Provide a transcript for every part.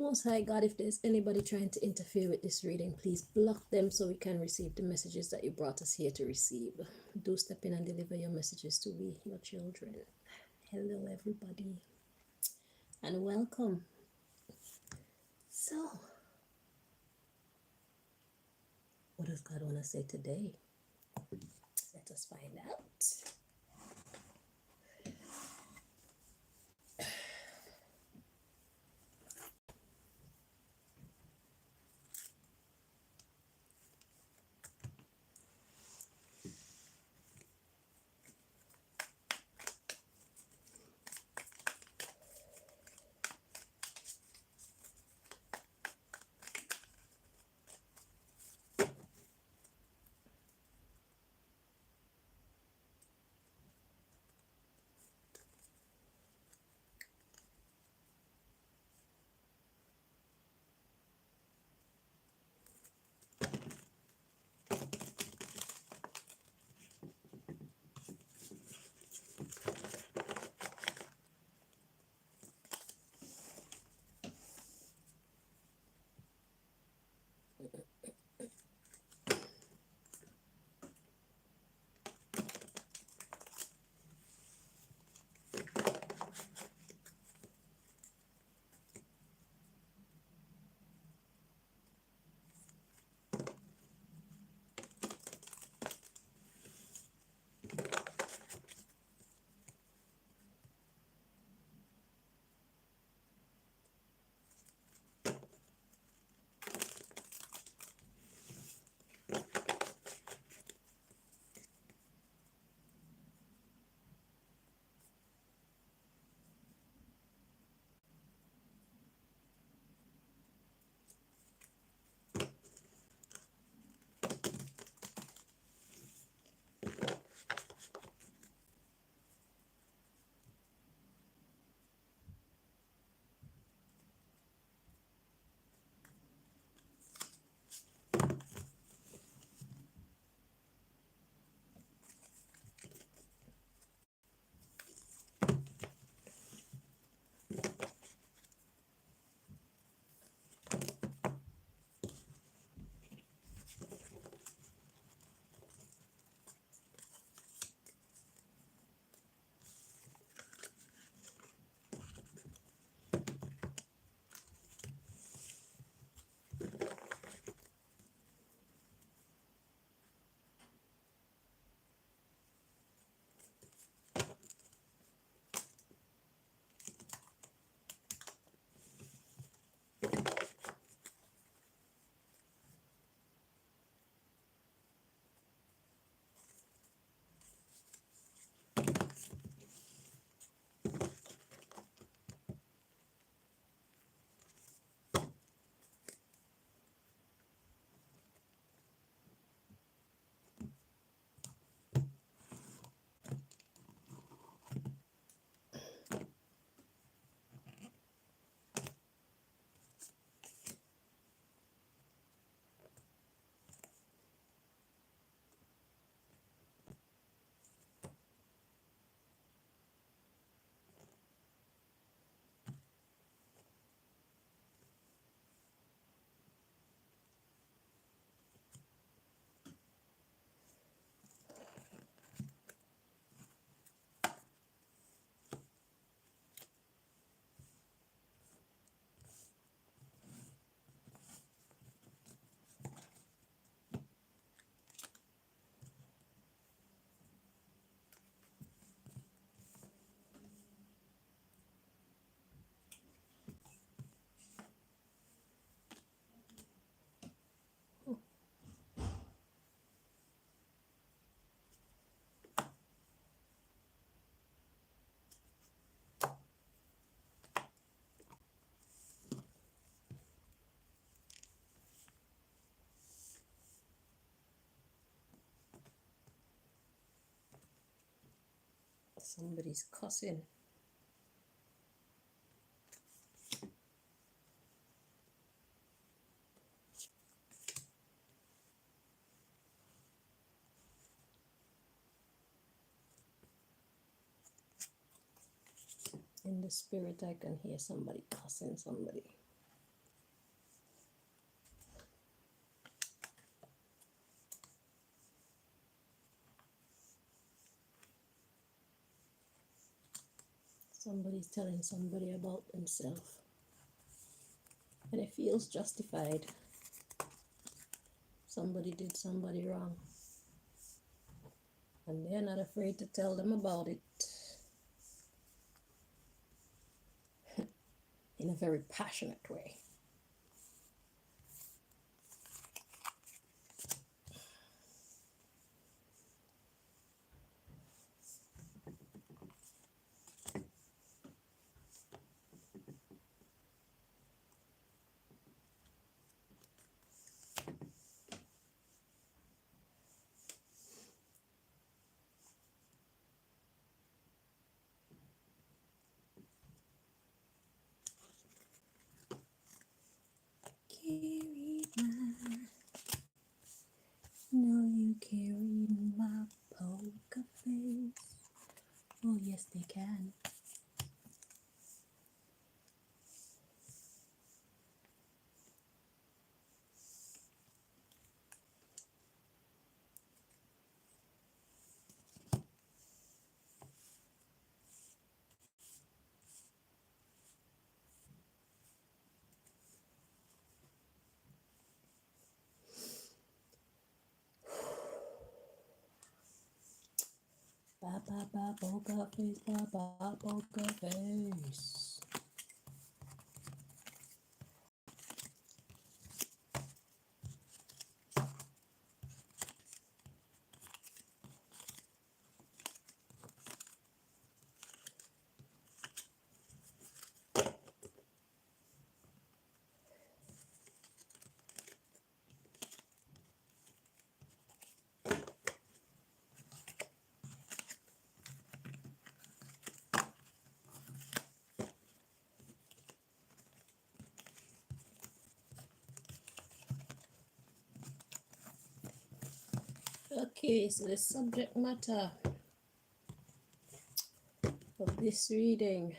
Most High God, if there's anybody trying to interfere with this reading, please block them so we can receive the messages that you brought us here to receive. Do step in and deliver your messages to we, your children. Hello, everybody, and welcome. So, what does God want to say today? Let us find out. Somebody's cussing. In the spirit, I can hear somebody cussing somebody. Somebody's telling somebody about themselves, and it feels justified. Somebody did somebody wrong, and they're not afraid to tell them about it in a very passionate way. Carried my, no, you carried my poker face. Oh, yes, they can. Ba ba ba poker face, ba ba poker face. Okay, so the subject matter of this reading.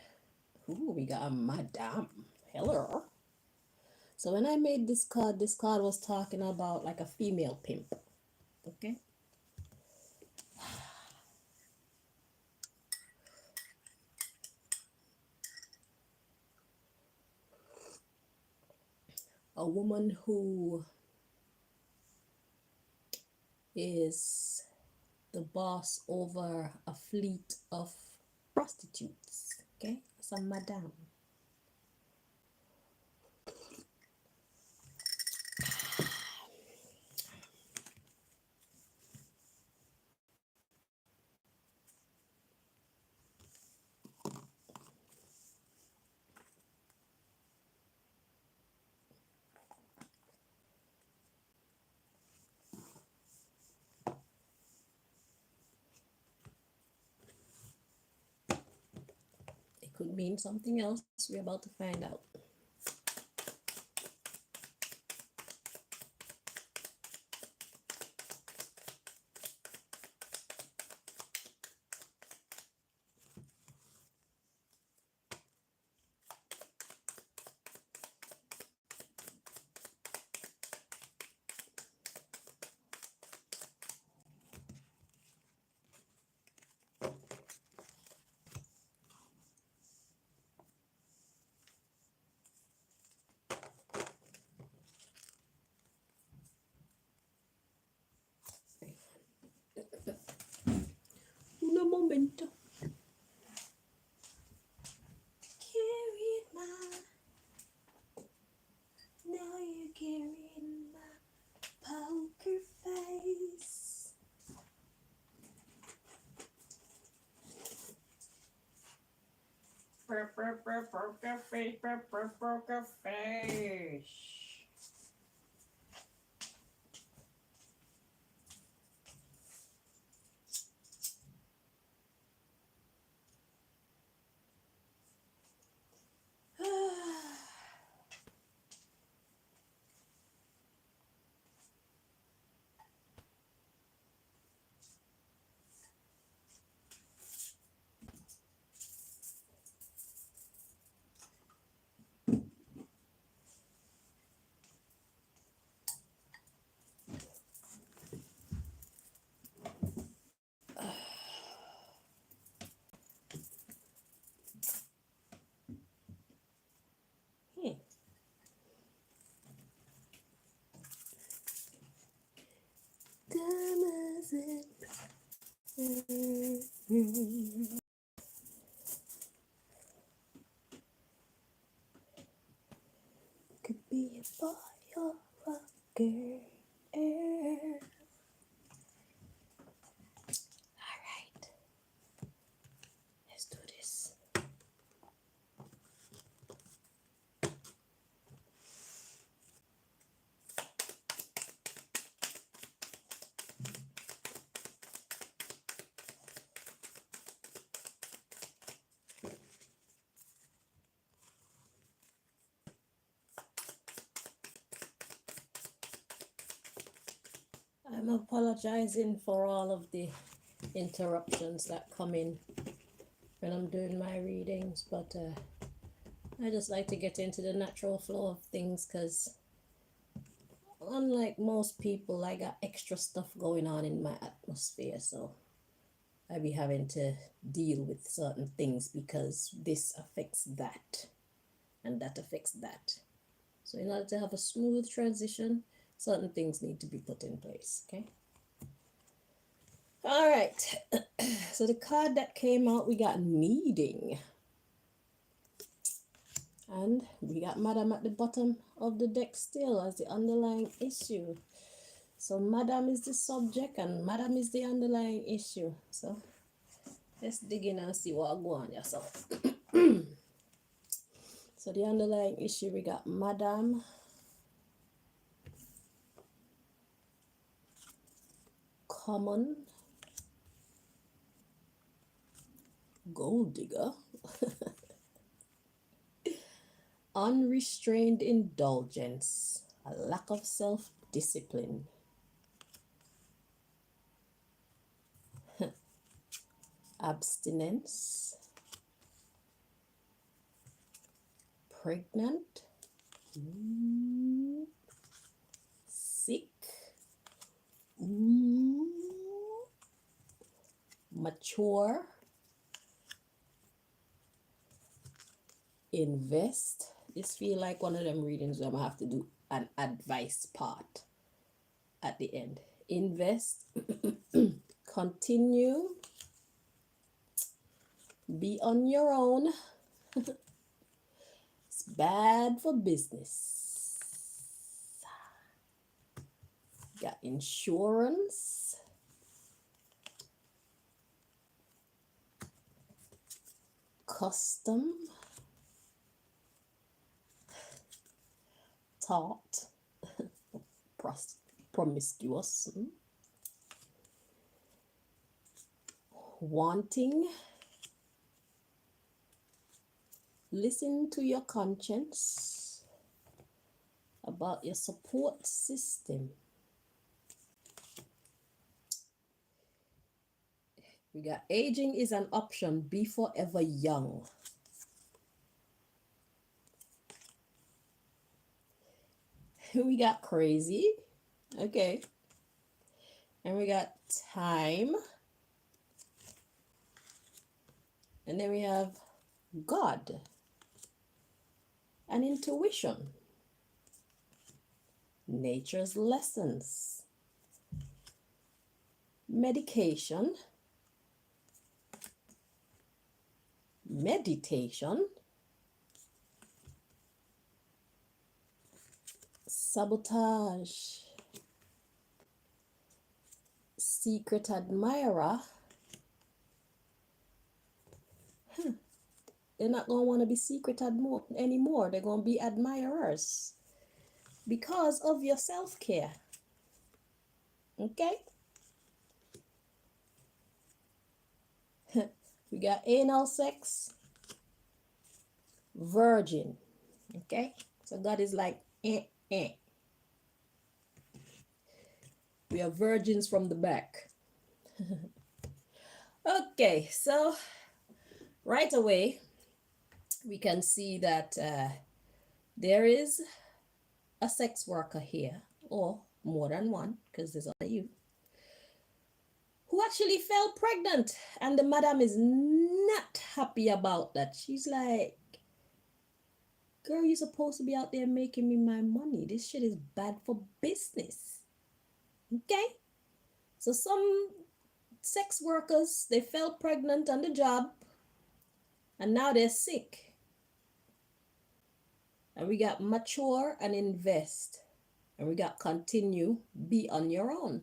Ooh, we got a madam. Hello. So when I made this card was talking about like a female pimp. Okay. A woman who is the boss over a fleet of prostitutes. Okay, it's a madam. It could mean something else. We're about to find out. Un momento. Carried my, now you carried my poker face. Poker face, poker face. Could be a boy or a girl. Alright, let's do this. I'm apologizing for all of the interruptions that come in when I'm doing my readings, but I just like to get into the natural flow of things because unlike most people, I got extra stuff going on in my atmosphere, so I be having to deal with certain things because this affects that and that affects that. So in order to have a smooth transition, certain things need to be put in place, okay? All right, so the card that came out, we got needing. And we got Madam at the bottom of the deck still as the underlying issue. So Madam is the subject and Madam is the underlying issue. So let's dig in and see what go on yourself. So the underlying issue, we got Madam, common, gold digger, unrestrained indulgence, a lack of self-discipline, abstinence, pregnant, sick, mature, invest. This feel like one of them readings where I'm gonna have to do an advice part at the end. Invest, continue, be on your own. It's bad for business. Got insurance, custom, thought, promiscuous, wanting, listen to your conscience about your support system. We got aging is an option, be forever young. We got crazy, okay, and we got time, and then we have God and intuition, nature's lessons, medication, meditation, sabotage, secret admirer. They're not going to want to be secret anymore. They're going to be admirers because of your self-care. Okay? We got anal sex, virgin. Okay? So God is like, eh. We are virgins from the back. Okay, so right away, we can see that there is a sex worker here, or more than one, because there's only you, who actually fell pregnant, and the madam is not happy about that. She's like, girl, you're supposed to be out there making me my money. This shit is bad for business. Okay? So some sex workers, they fell pregnant on the job and now they're sick. And we got mature and invest. And we got continue, be on your own.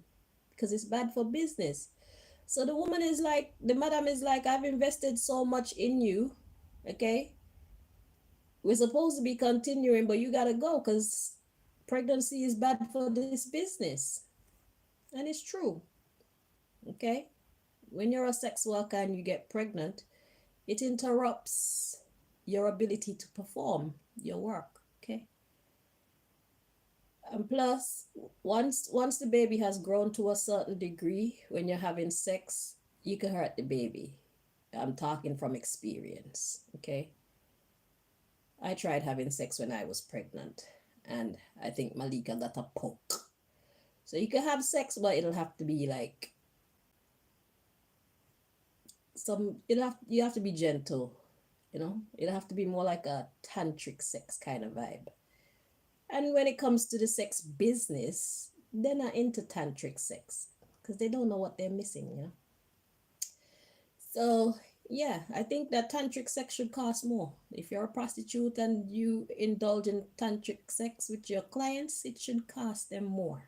Because it's bad for business. So the woman is like, the madam is like, I've invested so much in you. Okay. We're supposed to be continuing, but you gotta go because pregnancy is bad for this business. And it's true. Okay. When you're a sex worker and you get pregnant, it interrupts your ability to perform your work. Okay. And plus, once the baby has grown to a certain degree, when you're having sex, you can hurt the baby. I'm talking from experience. Okay. I tried having sex when I was pregnant, and I think Malika got a poke. So you can have sex, but it'll have to be like you have to be gentle, it'll have to be more like a tantric sex kind of vibe. And when it comes to the sex business, they're not into tantric sex because they don't know what they're missing. So yeah, I think that tantric sex should cost more. If you're a prostitute and you indulge in tantric sex with your clients, it should cost them more.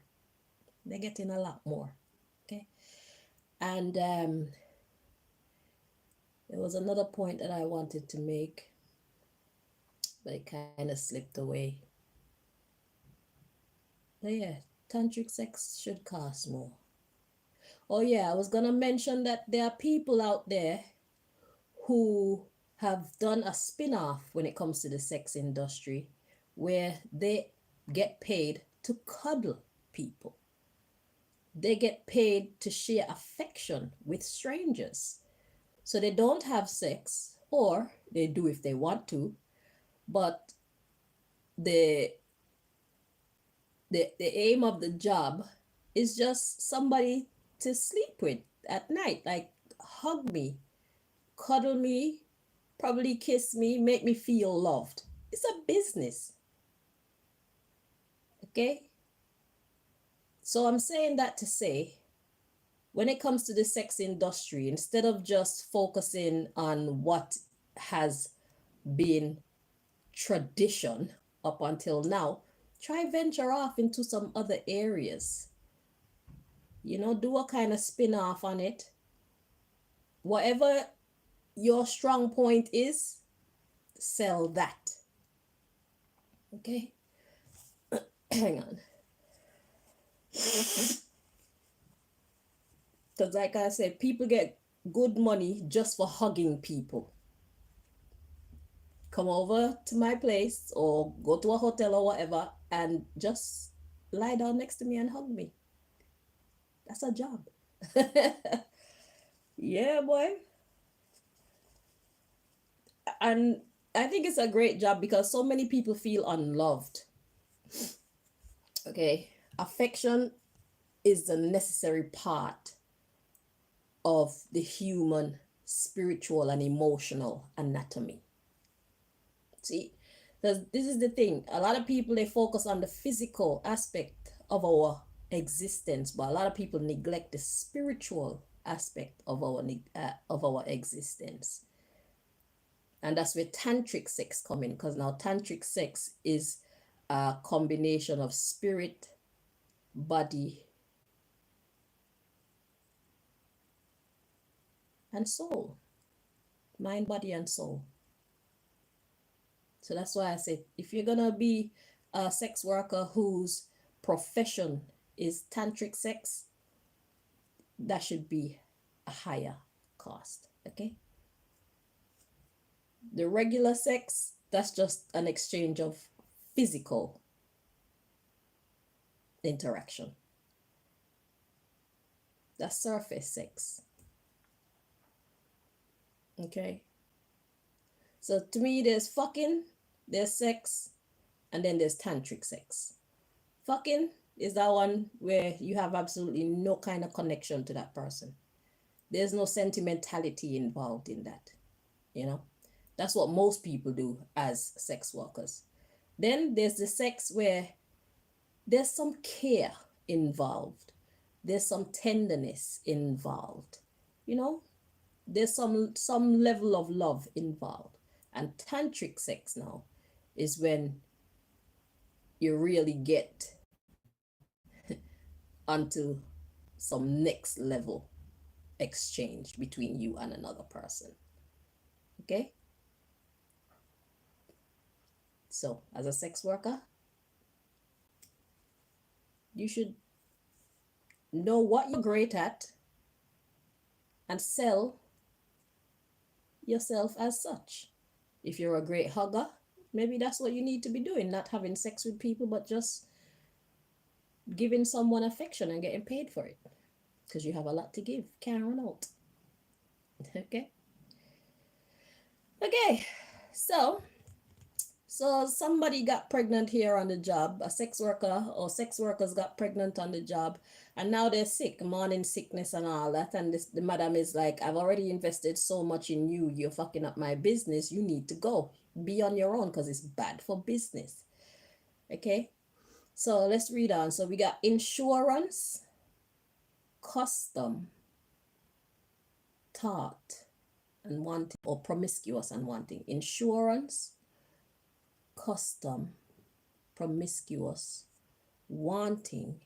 They're getting a lot more. Okay. And there was another point that I wanted to make, but it kind of slipped away. But yeah, tantric sex should cost more. Oh yeah, I was gonna mention that there are people out there who have done a spin-off when it comes to the sex industry where they get paid to cuddle people. They get paid to share affection with strangers. So they don't have sex, or they do if they want to, but the aim of the job is just somebody to sleep with at night, like hug me, cuddle me, probably kiss me, make me feel loved. It's a business. Okay? So I'm saying that to say, when it comes to the sex industry, instead of just focusing on what has been tradition up until now, try venture off into some other areas. Do a kind of spin-off on it. Whatever your strong point is, sell that. Okay? Hang on. Because like I said, people get good money just for hugging people. Come over to my place or go to a hotel or whatever and just lie down next to me and hug me. That's a job. Yeah, boy. And I think it's a great job because so many people feel unloved. Okay. Affection is the necessary part of the human spiritual and emotional anatomy. See, this is the thing. A lot of people, they focus on the physical aspect of our existence, but a lot of people neglect the spiritual aspect of our existence. And that's where tantric sex come in, because now tantric sex is a combination of spirit, body, and soul. Mind, body, and soul. So that's why I said, if you're gonna be a sex worker whose profession is tantric sex, that should be a higher cost. Okay. The regular sex, that's just an exchange of physical interaction. That's surface sex. Okay. So to me, there's fucking, there's sex, and then there's tantric sex. Fucking is that one where you have absolutely no kind of connection to that person. There's no sentimentality involved in that. That's what most people do as sex workers. Then there's the sex where there's some care involved. There's some tenderness involved. you know, there's some level of love involved. And tantric sex now is when you really get onto some next level exchange between you and another person. Okay? So, as a sex worker, you should know what you're great at and sell yourself as such. If you're a great hugger, maybe that's what you need to be doing, not having sex with people, but just giving someone affection and getting paid for it. Because you have a lot to give. Can't run out. Okay? Okay. So somebody got pregnant here on the job, a sex worker or sex workers got pregnant on the job, and now they're sick, morning sickness and all that. And the madam is like, I've already invested so much in you. You're fucking up my business. You need to go. Be on your own because it's bad for business. Okay? So let's read on. So we got insurance, custom, thought, and wanting, or promiscuous and wanting. Insurance, custom, promiscuous, wanting,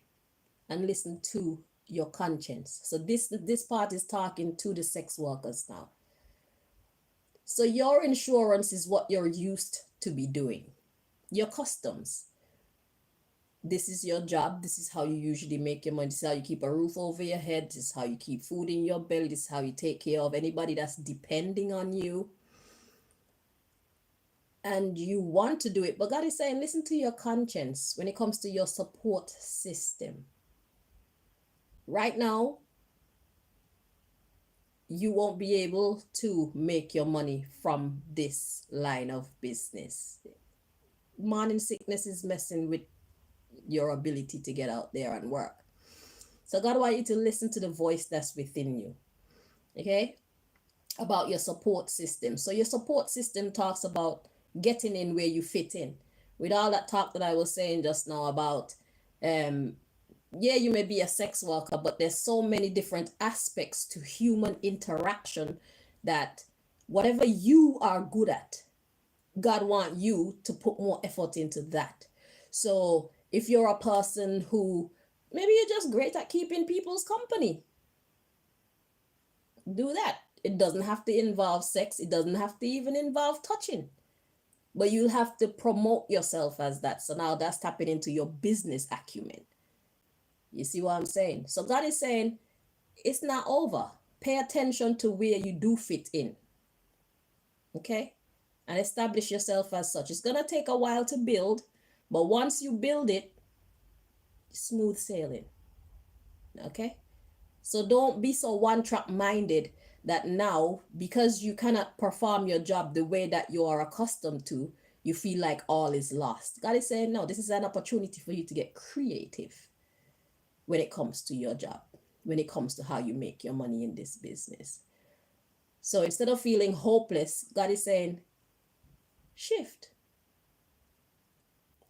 and listen to your conscience. So this part is talking to the sex workers now. So your insurance is what you're used to be doing. Your customs. This is your job. This is how you usually make your money. This is how you keep a roof over your head. This is how you keep food in your belly. This is how you take care of anybody that's depending on you. And you want to do it. But God is saying, listen to your conscience when it comes to your support system. Right now, you won't be able to make your money from this line of business. Morning sickness is messing with your ability to get out there and work. So God wants you to listen to the voice that's within you. Okay? About your support system. So your support system talks about getting in where you fit in. With all that talk that I was saying just now about, yeah, you may be a sex worker, but there's so many different aspects to human interaction that whatever you are good at, God wants you to put more effort into that. So if you're a person who maybe you're just great at keeping people's company, do that. It doesn't have to involve sex. It doesn't have to even involve touching. But you have to promote yourself as that. So now that's tapping into your business acumen. You see what I'm saying? So God is saying, it's not over. Pay attention to where you do fit in. Okay? And establish yourself as such. It's going to take a while to build, but once you build it, smooth sailing. Okay? So don't be so one-track minded that now, because you cannot perform your job the way that you are accustomed to, you feel like all is lost. God is saying, no, this is an opportunity for you to get creative when it comes to your job, when it comes to how you make your money in this business. So instead of feeling hopeless, God is saying, shift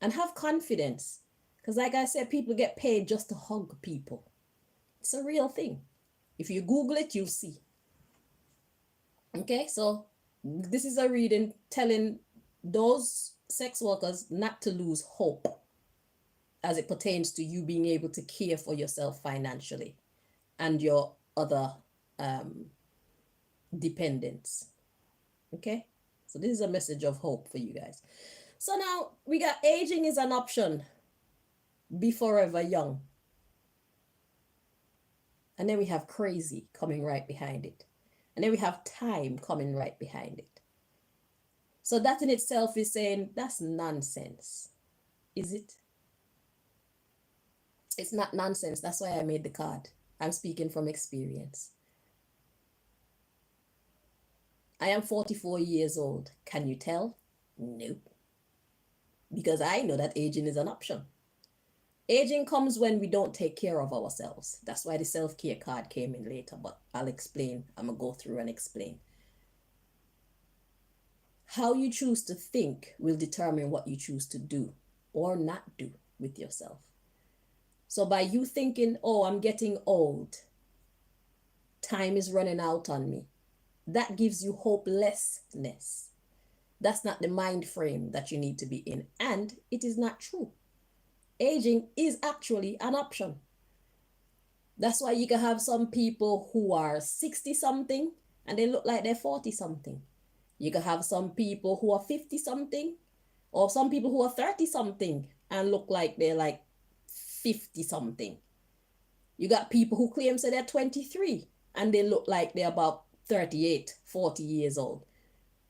and have confidence. Because like I said, people get paid just to hug people. It's a real thing. If you Google it, you'll see. Okay, so this is a reading telling those sex workers not to lose hope as it pertains to you being able to care for yourself financially and your other dependents. Okay, so this is a message of hope for you guys. So now we got aging is an option. Be forever young. And then we have crazy coming right behind it. And then we have time coming right behind it. So that in itself is saying, that's nonsense. Is it? It's not nonsense. That's why I made the card. I'm speaking from experience. I am 44 years old. Can you tell? Nope. Because I know that aging is an option. Aging comes when we don't take care of ourselves. That's why the self-care card came in later, but I'll explain. I'm going to go through and explain. How you choose to think will determine what you choose to do or not do with yourself. So by you thinking, oh, I'm getting old, time is running out on me. That gives you hopelessness. That's not the mind frame that you need to be in. And it is not true. Aging is actually an option. That's why you can have some people who are 60 something and they look like they're 40 something. You can have some people who are 50 something, or some people who are 30 something and look like they're like 50 something. You got people who claim say they're 23 and they look like they're about 38, 40 years old.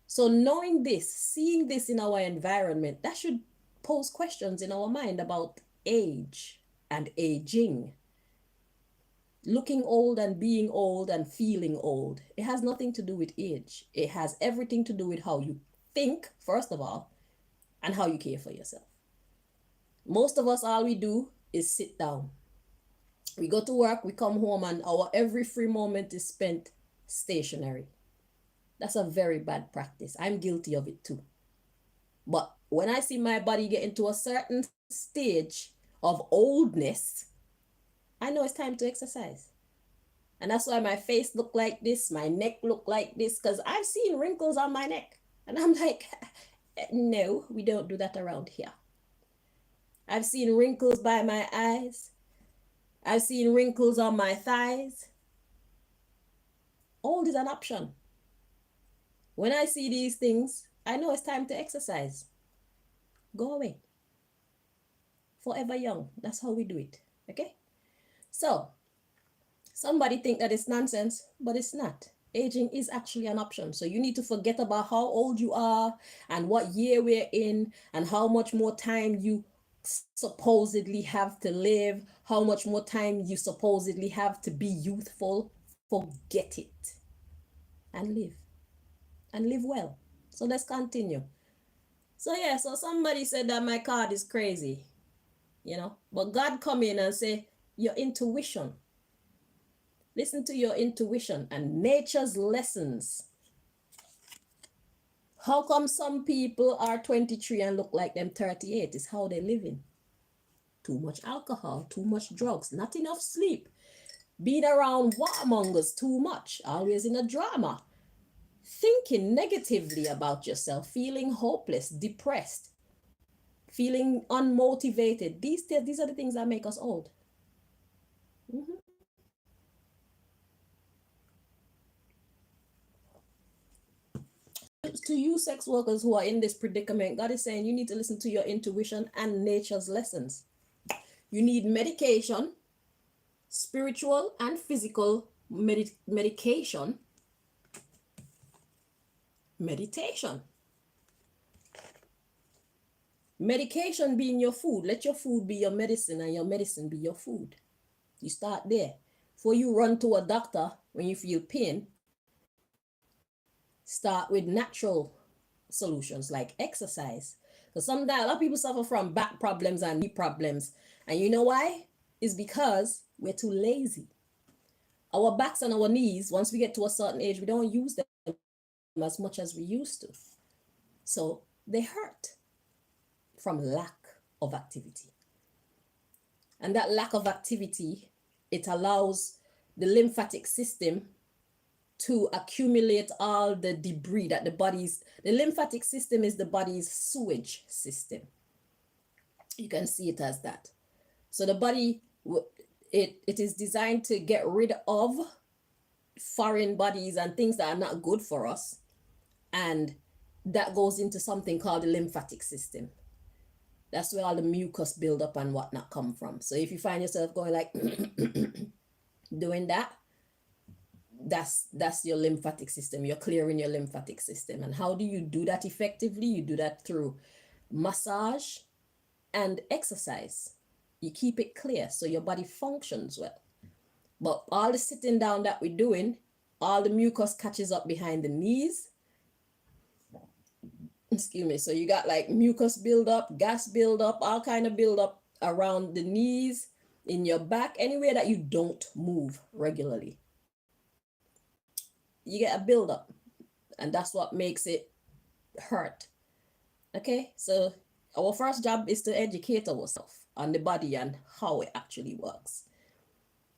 So knowing this, seeing this in our environment, that should pose questions in our mind about age and aging. Looking old and being old and feeling old. It has nothing to do with age. It has everything to do with how you think, first of all, and how you care for yourself. Most of us, all we do is sit down. We go to work, we come home, and our every free moment is spent stationary. That's a very bad practice. I'm guilty of it too. But when I see my body get into a certain stage of oldness, I know it's time to exercise. And that's why my face look like this, my neck look like this, because I've seen wrinkles on my neck. And I'm like, no, we don't do that around here. I've seen wrinkles by my eyes. I've seen wrinkles on my thighs. Old is an option. When I see these things, I know it's time to exercise. Go away. Forever young. That's how we do it. Okay? So, somebody think that it's nonsense, but it's not. Aging is actually an option. So you need to forget about how old you are and what year we're in and how much more time you supposedly have to live, how much more time you supposedly have to be youthful. Forget it and live well. So let's continue. So yeah, so somebody said that my card is crazy, but God come in and say, your intuition. Listen to your intuition and nature's lessons. How come some people are 23 and look like them 38? Is how they're living. Too much alcohol, too much drugs, not enough sleep. Being around warmongers too much, always in a drama. Thinking negatively about yourself, feeling hopeless, depressed, feeling unmotivated. These are the things that make us old. To you sex workers who are in this predicament, God is saying you need to listen to your intuition and nature's lessons. You need medication, spiritual and physical medication, meditation. Medication being your food. Let your food be your medicine and your medicine be your food. You start there. Before you run to a doctor when you feel pain, start with natural solutions like exercise. Because sometimes a lot of people suffer from back problems and knee problems. And you know why? It's because we're too lazy. Our backs and our knees, once we get to a certain age, we don't use them as much as we used to. So they hurt from lack of activity. And that lack of activity, it allows the lymphatic system to accumulate all the debris that the lymphatic system is the body's sewage system. You can see it as that. So the body, it is designed to get rid of foreign bodies and things that are not good for us. And that goes into something called the lymphatic system. That's where all the mucus buildup and whatnot come from. So if you find yourself going like doing that, that's your lymphatic system. You're clearing your lymphatic system. And how do you do that effectively? You do that through massage and exercise. You keep it clear so your body functions well. But all the sitting down that we're doing, all the mucus catches up behind the knees. Excuse me. So you got like mucus buildup, gas buildup, all kind of buildup around the knees, in your back, anywhere that you don't move regularly. You get a buildup, and that's what makes it hurt. Okay, so our first job is to educate ourselves on the body and how it actually works.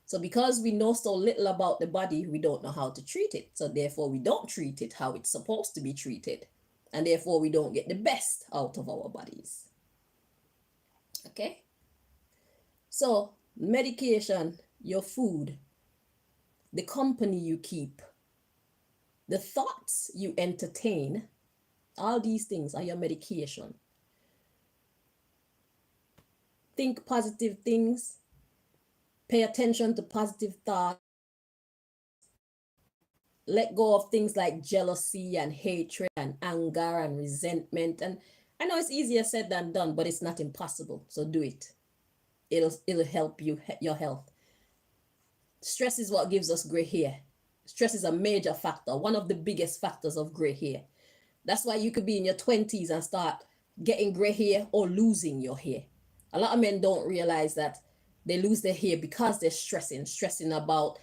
So because we know so little about the body, we don't know how to treat it. So therefore, we don't treat it how it's supposed to be treated. And therefore, we don't get the best out of our bodies. Okay? So medication, your food, the company you keep, the thoughts you entertain, all these things are your medication. Think positive things, pay attention to positive thoughts, let go of things like jealousy and hatred and anger and resentment. And I know it's easier said than done, but it's not impossible. So do it. It'll help you, your health. Stress is what gives us gray hair. Stress is a major factor, one of the biggest factors of gray hair. That's why you could be in your 20s and start getting gray hair or losing your hair. A lot of men don't realize that they lose their hair because they're stressing about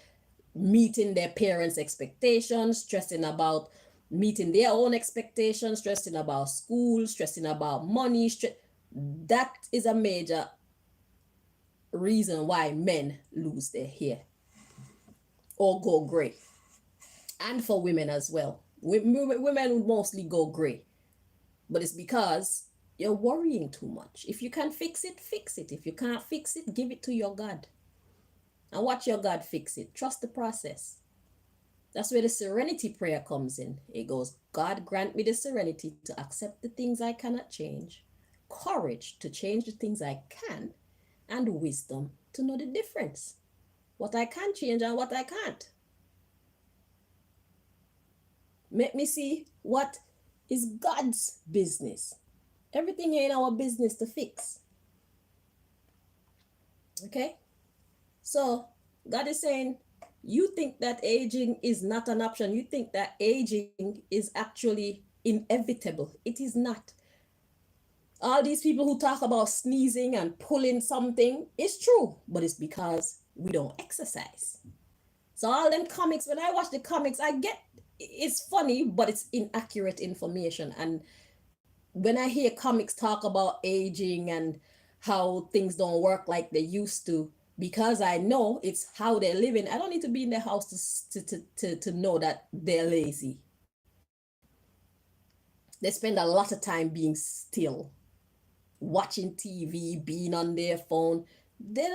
meeting their parents' expectations, stressing about meeting their own expectations, stressing about school, stressing about money. That is a major reason why men lose their hair or go gray. And for women as well. Women would mostly go gray. But it's because you're worrying too much. If you can fix it, fix it. If you can't fix it, give it to your God. And watch your God fix it. Trust the process. That's where the serenity prayer comes in. It goes, God, grant me the serenity to accept the things I cannot change, courage to change the things I can, and wisdom to know the difference. What I can change and what I can't. Make me see what is God's business. Everything ain't our business to fix. Okay? So God is saying, you think that aging is not an option. You think that aging is actually inevitable. It is not. All these people who talk about sneezing and pulling something, it's true, but it's because we don't exercise. So all them comics, when I watch the comics, I get it's funny, but it's inaccurate information. And when I hear comics talk about aging and how things don't work like they used to, because I know it's how they're living, I don't need to be in the house to know that they're lazy. They spend a lot of time being still, watching TV, being on their phone. They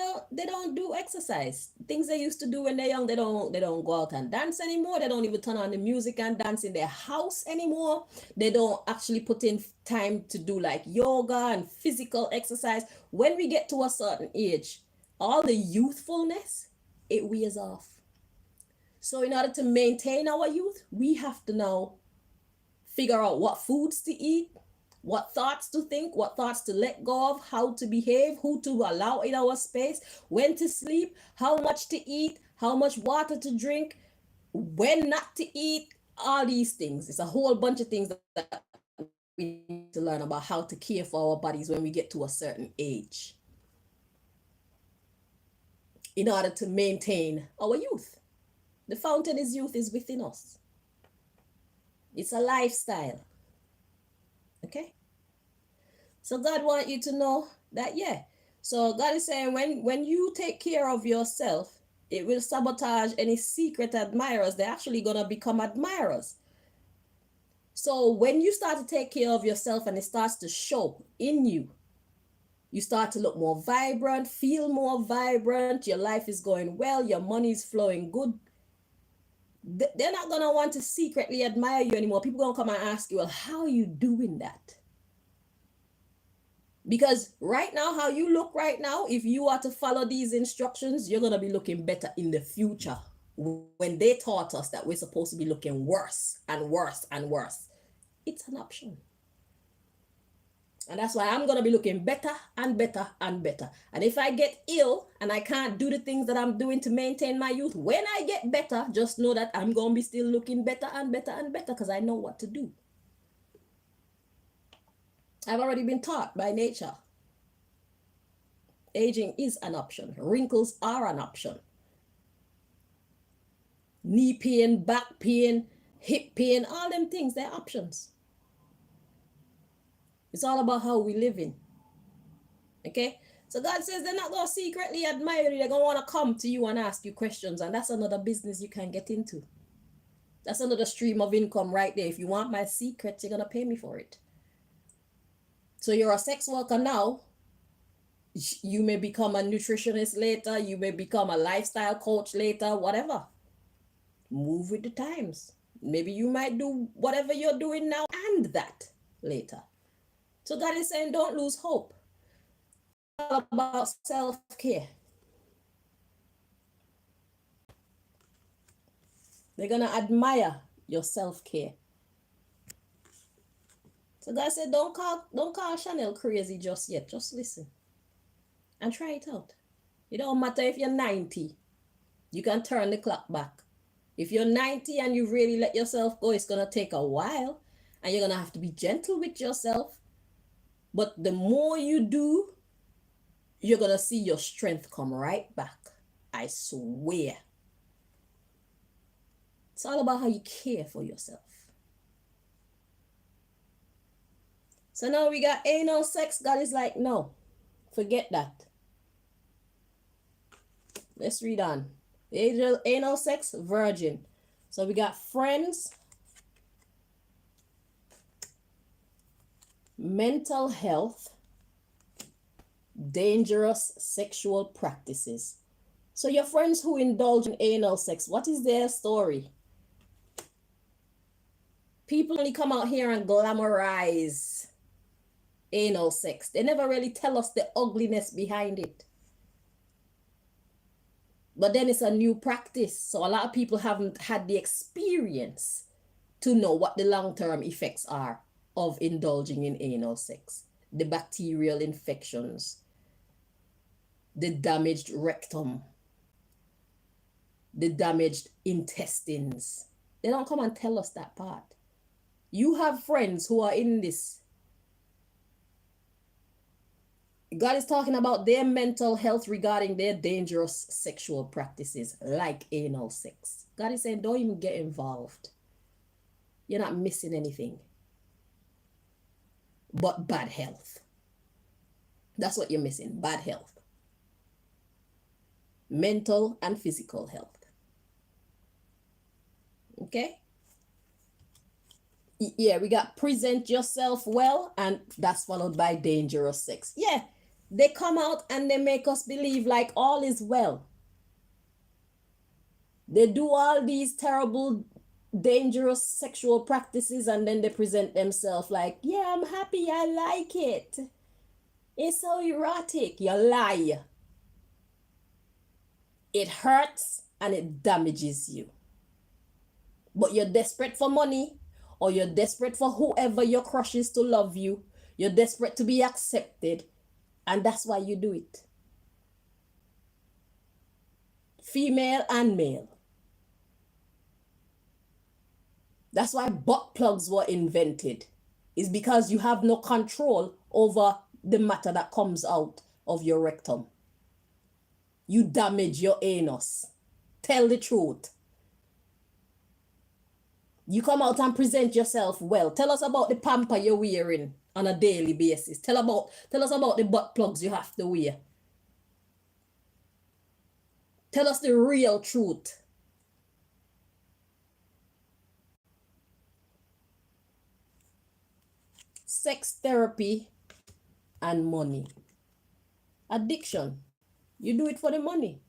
don't do exercise. Things they used to do when they're young, they don't go out and dance anymore. They don't even turn on the music and dance in their house anymore. They don't actually put in time to do like yoga and physical exercise. When we get to a certain age, all the youthfulness, it wears off. So in order to maintain our youth, we have to now figure out what foods to eat, what thoughts to think, what thoughts to let go of, how to behave, who to allow in our space, when to sleep, how much to eat, how much water to drink, when not to eat, all these things. It's a whole bunch of things that we need to learn about how to care for our bodies when we get to a certain age in order to maintain our youth. The fountain is youth is within us. It's a lifestyle. Okay? So God wants you to know that, yeah. So God is saying when you take care of yourself, it will sabotage any secret admirers. They're actually going to become admirers. So when you start to take care of yourself and it starts to show in you, you start to look more vibrant, feel more vibrant, your life is going well, your money is flowing good. They're not going to want to secretly admire you anymore. People are going to come and ask you, well, how are you doing that? Because right now, how you look right now, if you are to follow these instructions, you're going to be looking better in the future. When they taught us that we're supposed to be looking worse and worse and worse, it's an option. And that's why I'm going to be looking better and better and better. And if I get ill and I can't do the things that I'm doing to maintain my youth, when I get better, just know that I'm going to be still looking better and better and better because I know what to do. I've already been taught by nature. Aging is an option. Wrinkles are an option. Knee pain, back pain, hip pain, all them things, they're options. It's all about how we live in. Okay? So God says they're not going to secretly admire you. They're going to want to come to you and ask you questions. And that's another business you can get into. That's another stream of income right there. If you want my secrets, you're going to pay me for it. So you're a sex worker now. You may become a nutritionist later. You may become a lifestyle coach later, whatever. Move with the times. Maybe you might do whatever you're doing now and that later. So God is saying, don't lose hope. It's all about self-care. They're going to admire your self-care. So God said, don't call Chanel crazy just yet. Just listen and try it out. It don't matter if you're 90. You can turn the clock back. If you're 90 and you really let yourself go, it's going to take a while. And you're going to have to be gentle with yourself. But the more you do, you're going to see your strength come right back. I swear. It's all about how you care for yourself. So now we got anal sex. God is like, no, forget that. Let's read on. Anal sex, virgin. So we got friends, mental health, dangerous sexual practices. So your friends who indulge in anal sex, what is their story? People only come out here and glamorize anal sex. They never really tell us the ugliness behind it. But then it's a new practice. So a lot of people haven't had the experience to know what the long-term effects are of indulging in anal sex. The bacterial infections, the damaged rectum, the damaged intestines. They don't come and tell us that part. You have friends who are in this. God is talking about their mental health regarding their dangerous sexual practices like anal sex. God is saying, don't even get involved. You're not missing anything but bad health. That's what you're missing, bad health. Mental and physical health. Okay? Yeah, we got present yourself well, and that's followed by dangerous sex. Yeah, they come out and they make us believe like all is well. They do all these terrible, dangerous sexual practices and then they present themselves like, yeah, I'm happy, I like it. It's so erotic. You lie. It hurts and it damages you. But you're desperate for money, or you're desperate for whoever your crush is to love you. You're desperate to be accepted, and that's why you do it. Female and male. That's why butt plugs were invented. It's because you have no control over the matter that comes out of your rectum. You damage your anus. Tell the truth. You come out and present yourself well. Tell us about the pamper you're wearing on a daily basis. Tell us about the butt plugs you have to wear. Tell us the real truth. Sex therapy and money. Addiction. You do it for the money.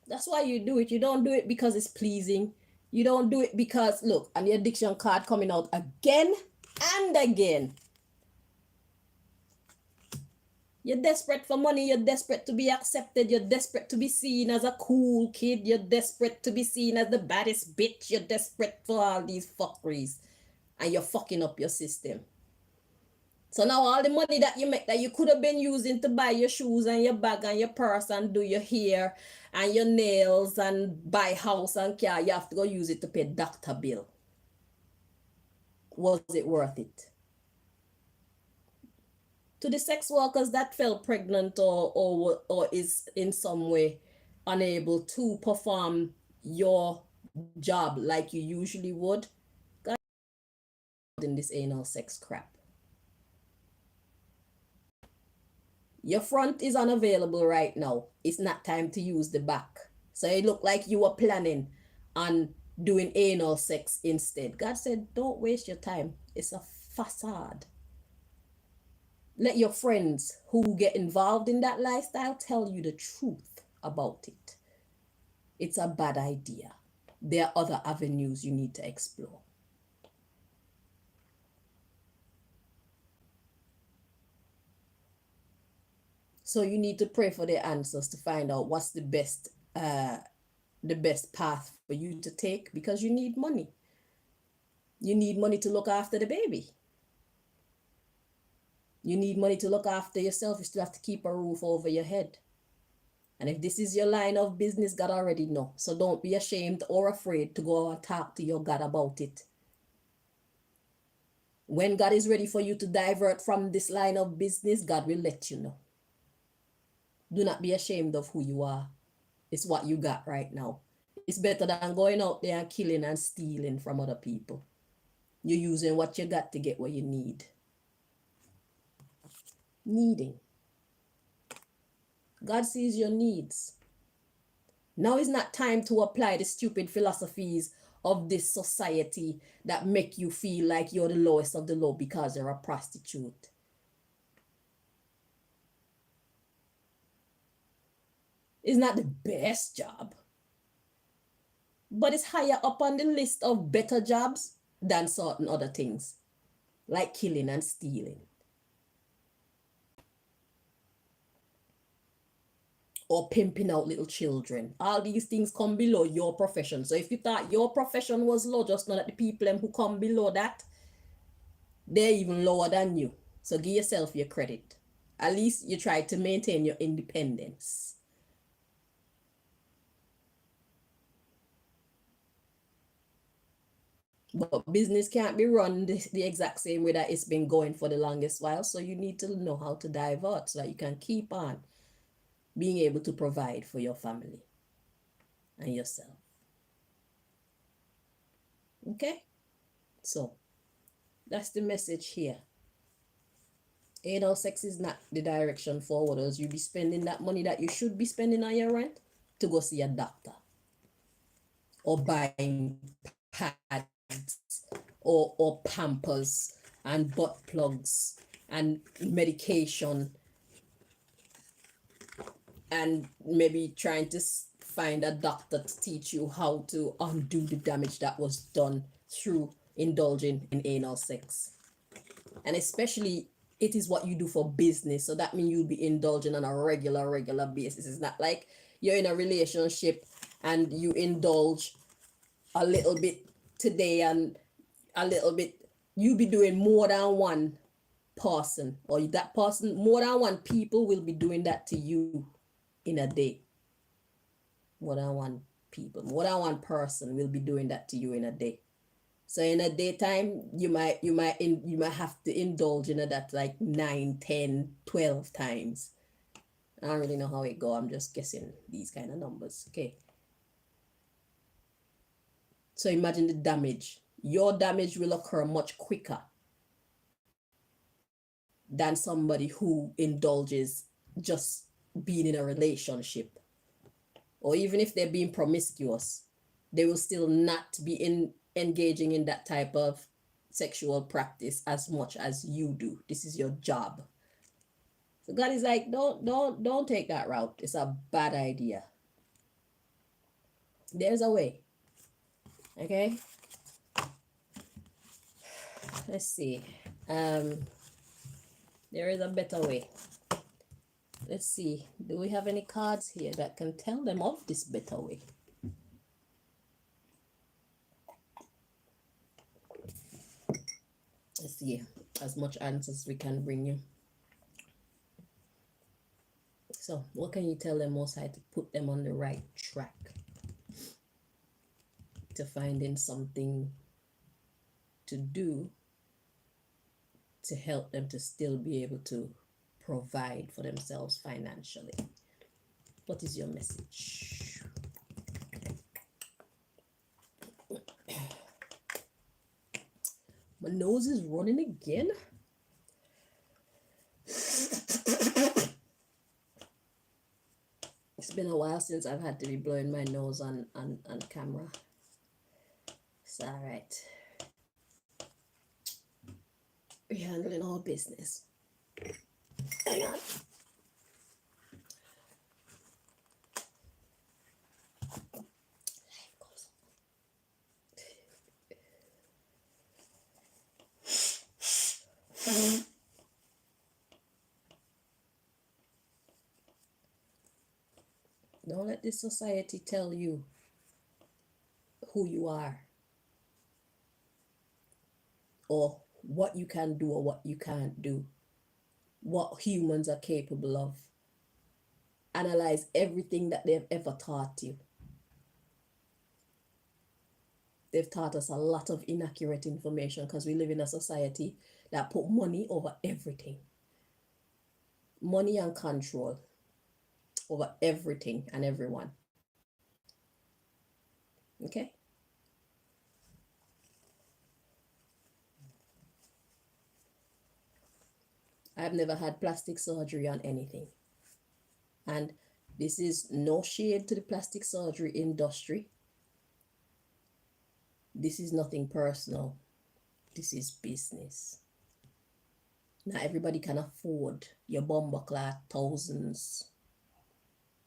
That's why you do it. You don't do it because it's pleasing. You don't do it because, look, and the addiction card coming out again and again. You're desperate for money. You're desperate to be accepted. You're desperate to be seen as a cool kid. You're desperate to be seen as the baddest bitch. You're desperate for all these fuckeries. And you're fucking up your system. So now all the money that you make that you could have been using to buy your shoes and your bag and your purse and do your hair and your nails and buy house and car, you have to go use it to pay doctor bill. Was it worth it? To the sex workers that fell pregnant or is in some way unable to perform your job like you usually would, God in this anal sex crap. Your front is unavailable right now. It's not time to use the back. So it looked like you were planning on doing anal sex instead. God said, don't waste your time. It's a facade. Let your friends who get involved in that lifestyle tell you the truth about it. It's a bad idea. There are other avenues you need to explore. So you need to pray for the answers to find out what's the best path for you to take, because you need money. You need money to look after the baby. You need money to look after yourself. You still have to keep a roof over your head. And if this is your line of business, God already know. So don't be ashamed or afraid to go and talk to your God about it. When God is ready for you to divert from this line of business, God will let you know. Do not be ashamed of who you are. It's what you got right now. It's better than going out there and killing and stealing from other people. You're using what you got to get what you need. Needing. God sees your needs. Now is not time to apply the stupid philosophies of this society that make you feel like you're the lowest of the low because you're a prostitute. It's not the best job, but it's higher up on the list of better jobs than certain other things, like killing and stealing. Or pimping out little children. All these things come below your profession. So if you thought your profession was low, just know that the people who come below that, they're even lower than you. So give yourself your credit. At least you try to maintain your independence. But business can't be run the exact same way that it's been going for the longest while. So you need to know how to divert so that you can keep on being able to provide for your family and yourself. Okay? So that's the message here. Anal sex is not the direction forward, as you be spending that money that you should be spending on your rent to go see a doctor or buying pads or pampers and butt plugs and medication, and maybe trying to find a doctor to teach you how to undo the damage that was done through indulging in anal sex. And especially, it is what you do for business, so that means you'll be indulging on a regular basis. It's not like you're in a relationship and you indulge a little bit today and a little bit. You'll be doing more than one person, or that person, more than one people will be doing that to you in a day. More than one person will be doing that to you in a day. So in a daytime, you might have to indulge in that like 9, 10, 12 times. I don't really know how it go. I'm just guessing these kind of numbers. Okay. So imagine the damage. Your damage will occur much quicker than somebody who indulges just being in a relationship. Or even if they're being promiscuous, they will still not be engaging in that type of sexual practice as much as you do. This is your job. So God is like, don't take that route. It's a bad idea. There's a way. Okay. Let's see. There is a better way. Let's see. Do we have any cards here that can tell them of this better way? Let's see. As much answers we can bring you. So, what can you tell them, Most High, to put them on the right track? To finding something to do to help them to still be able to provide for themselves financially. What is your message? My nose is running again. been a while since I've had to be blowing my nose on camera. It's all right. We're handling our business. Hang on. Don't let this society tell you who you are or what you can do or what you can't do, what humans are capable of. Analyze everything that they've ever taught you. They've taught us a lot of inaccurate information because we live in a society that put money over everything. Money and control over everything and everyone. Okay? I've never had plastic surgery on anything. And this is no shade to the plastic surgery industry. This is nothing personal. This is business. Now everybody can afford your bomber cloth thousands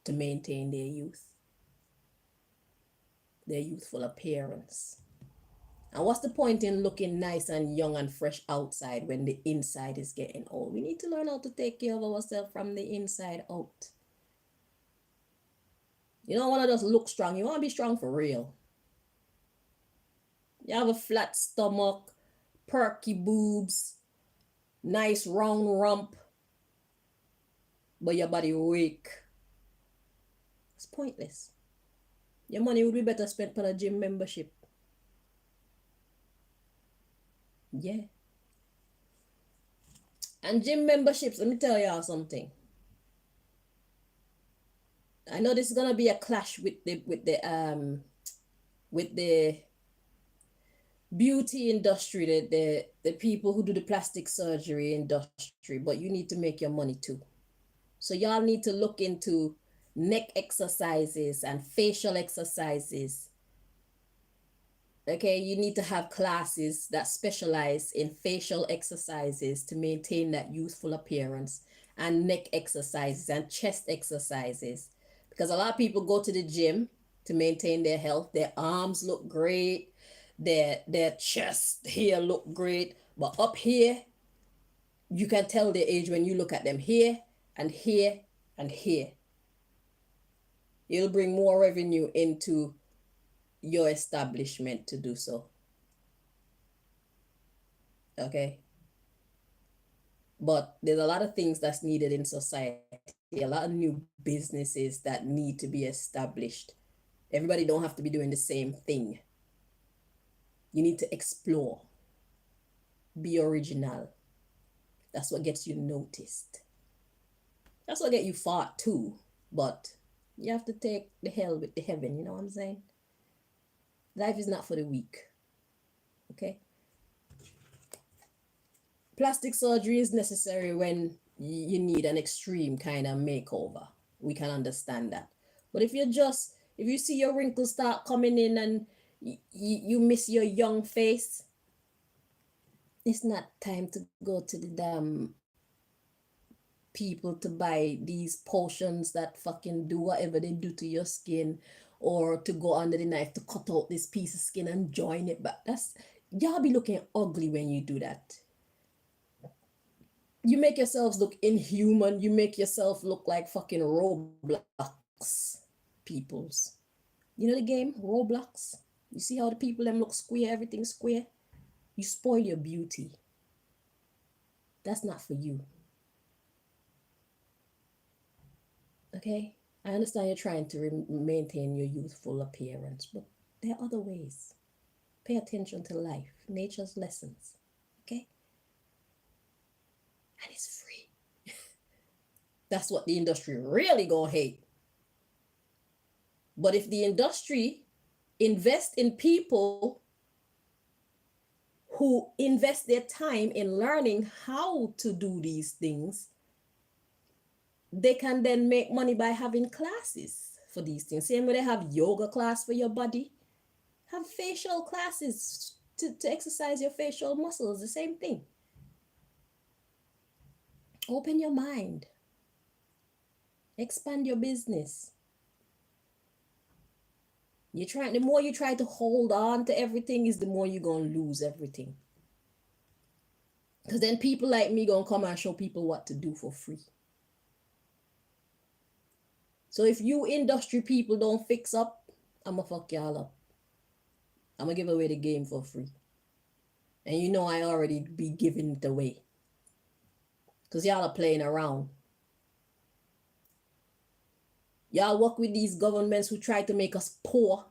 to maintain their youth, their youthful appearance. And what's the point in looking nice and young and fresh outside when the inside is getting old? We need to learn how to take care of ourselves from the inside out. You don't want to just look strong. You want to be strong for real. You have a flat stomach, perky boobs, nice round rump, but your body weak. It's pointless. Your money would be better spent on a gym membership. Yeah. And gym memberships, let me tell y'all something. I know this is gonna be a clash with the beauty industry, the people who do the plastic surgery industry, but you need to make your money too. So y'all need to look into neck exercises and facial exercises. Okay, you need to have classes that specialize in facial exercises to maintain that youthful appearance, and neck exercises and chest exercises. Because a lot of people go to the gym to maintain their health. Their arms look great, their chest here look great, but up here, you can tell their age when you look at them here and here and here. It'll bring more revenue into your establishment to do so. Okay? But there's a lot of things that's needed in society, a lot of new businesses that need to be established. Everybody don't have to be doing the same thing. You need to explore. Be original. That's what gets you noticed. That's what gets you fought too. But you have to take the hell with the heaven, you know what I'm saying? Life is not for the weak. Okay? Plastic surgery is necessary when you need an extreme kind of makeover. We can understand that. But if you see your wrinkles start coming in and you miss your young face, it's not time to go to the damn people to buy these potions that fucking do whatever they do to your skin, or to go under the knife to cut out this piece of skin and join it back. Y'all be looking ugly when you do that. You make yourselves look inhuman. You make yourself look like fucking Roblox peoples. You know the game, Roblox? You see how the people them look square, everything square? You spoil your beauty. That's not for you. Okay? I understand you're trying to maintain your youthful appearance, but there are other ways. Pay attention to life, nature's lessons. Okay? And it's free. That's what the industry really gonna hate. But if the industry invest in people who invest their time in learning how to do these things, they can then make money by having classes for these things. Same way they have yoga class for your body, have facial classes to exercise your facial muscles. The same thing. Open your mind. Expand your business. The more you try to hold on to everything is the more you're going to lose everything. Because then people like me going to come and show people what to do for free. So if you industry people don't fix up, I'm going to fuck y'all up. I'm going to give away the game for free. And you know I already be giving it away. Because y'all are playing around. Y'all work with these governments who try to make us poor.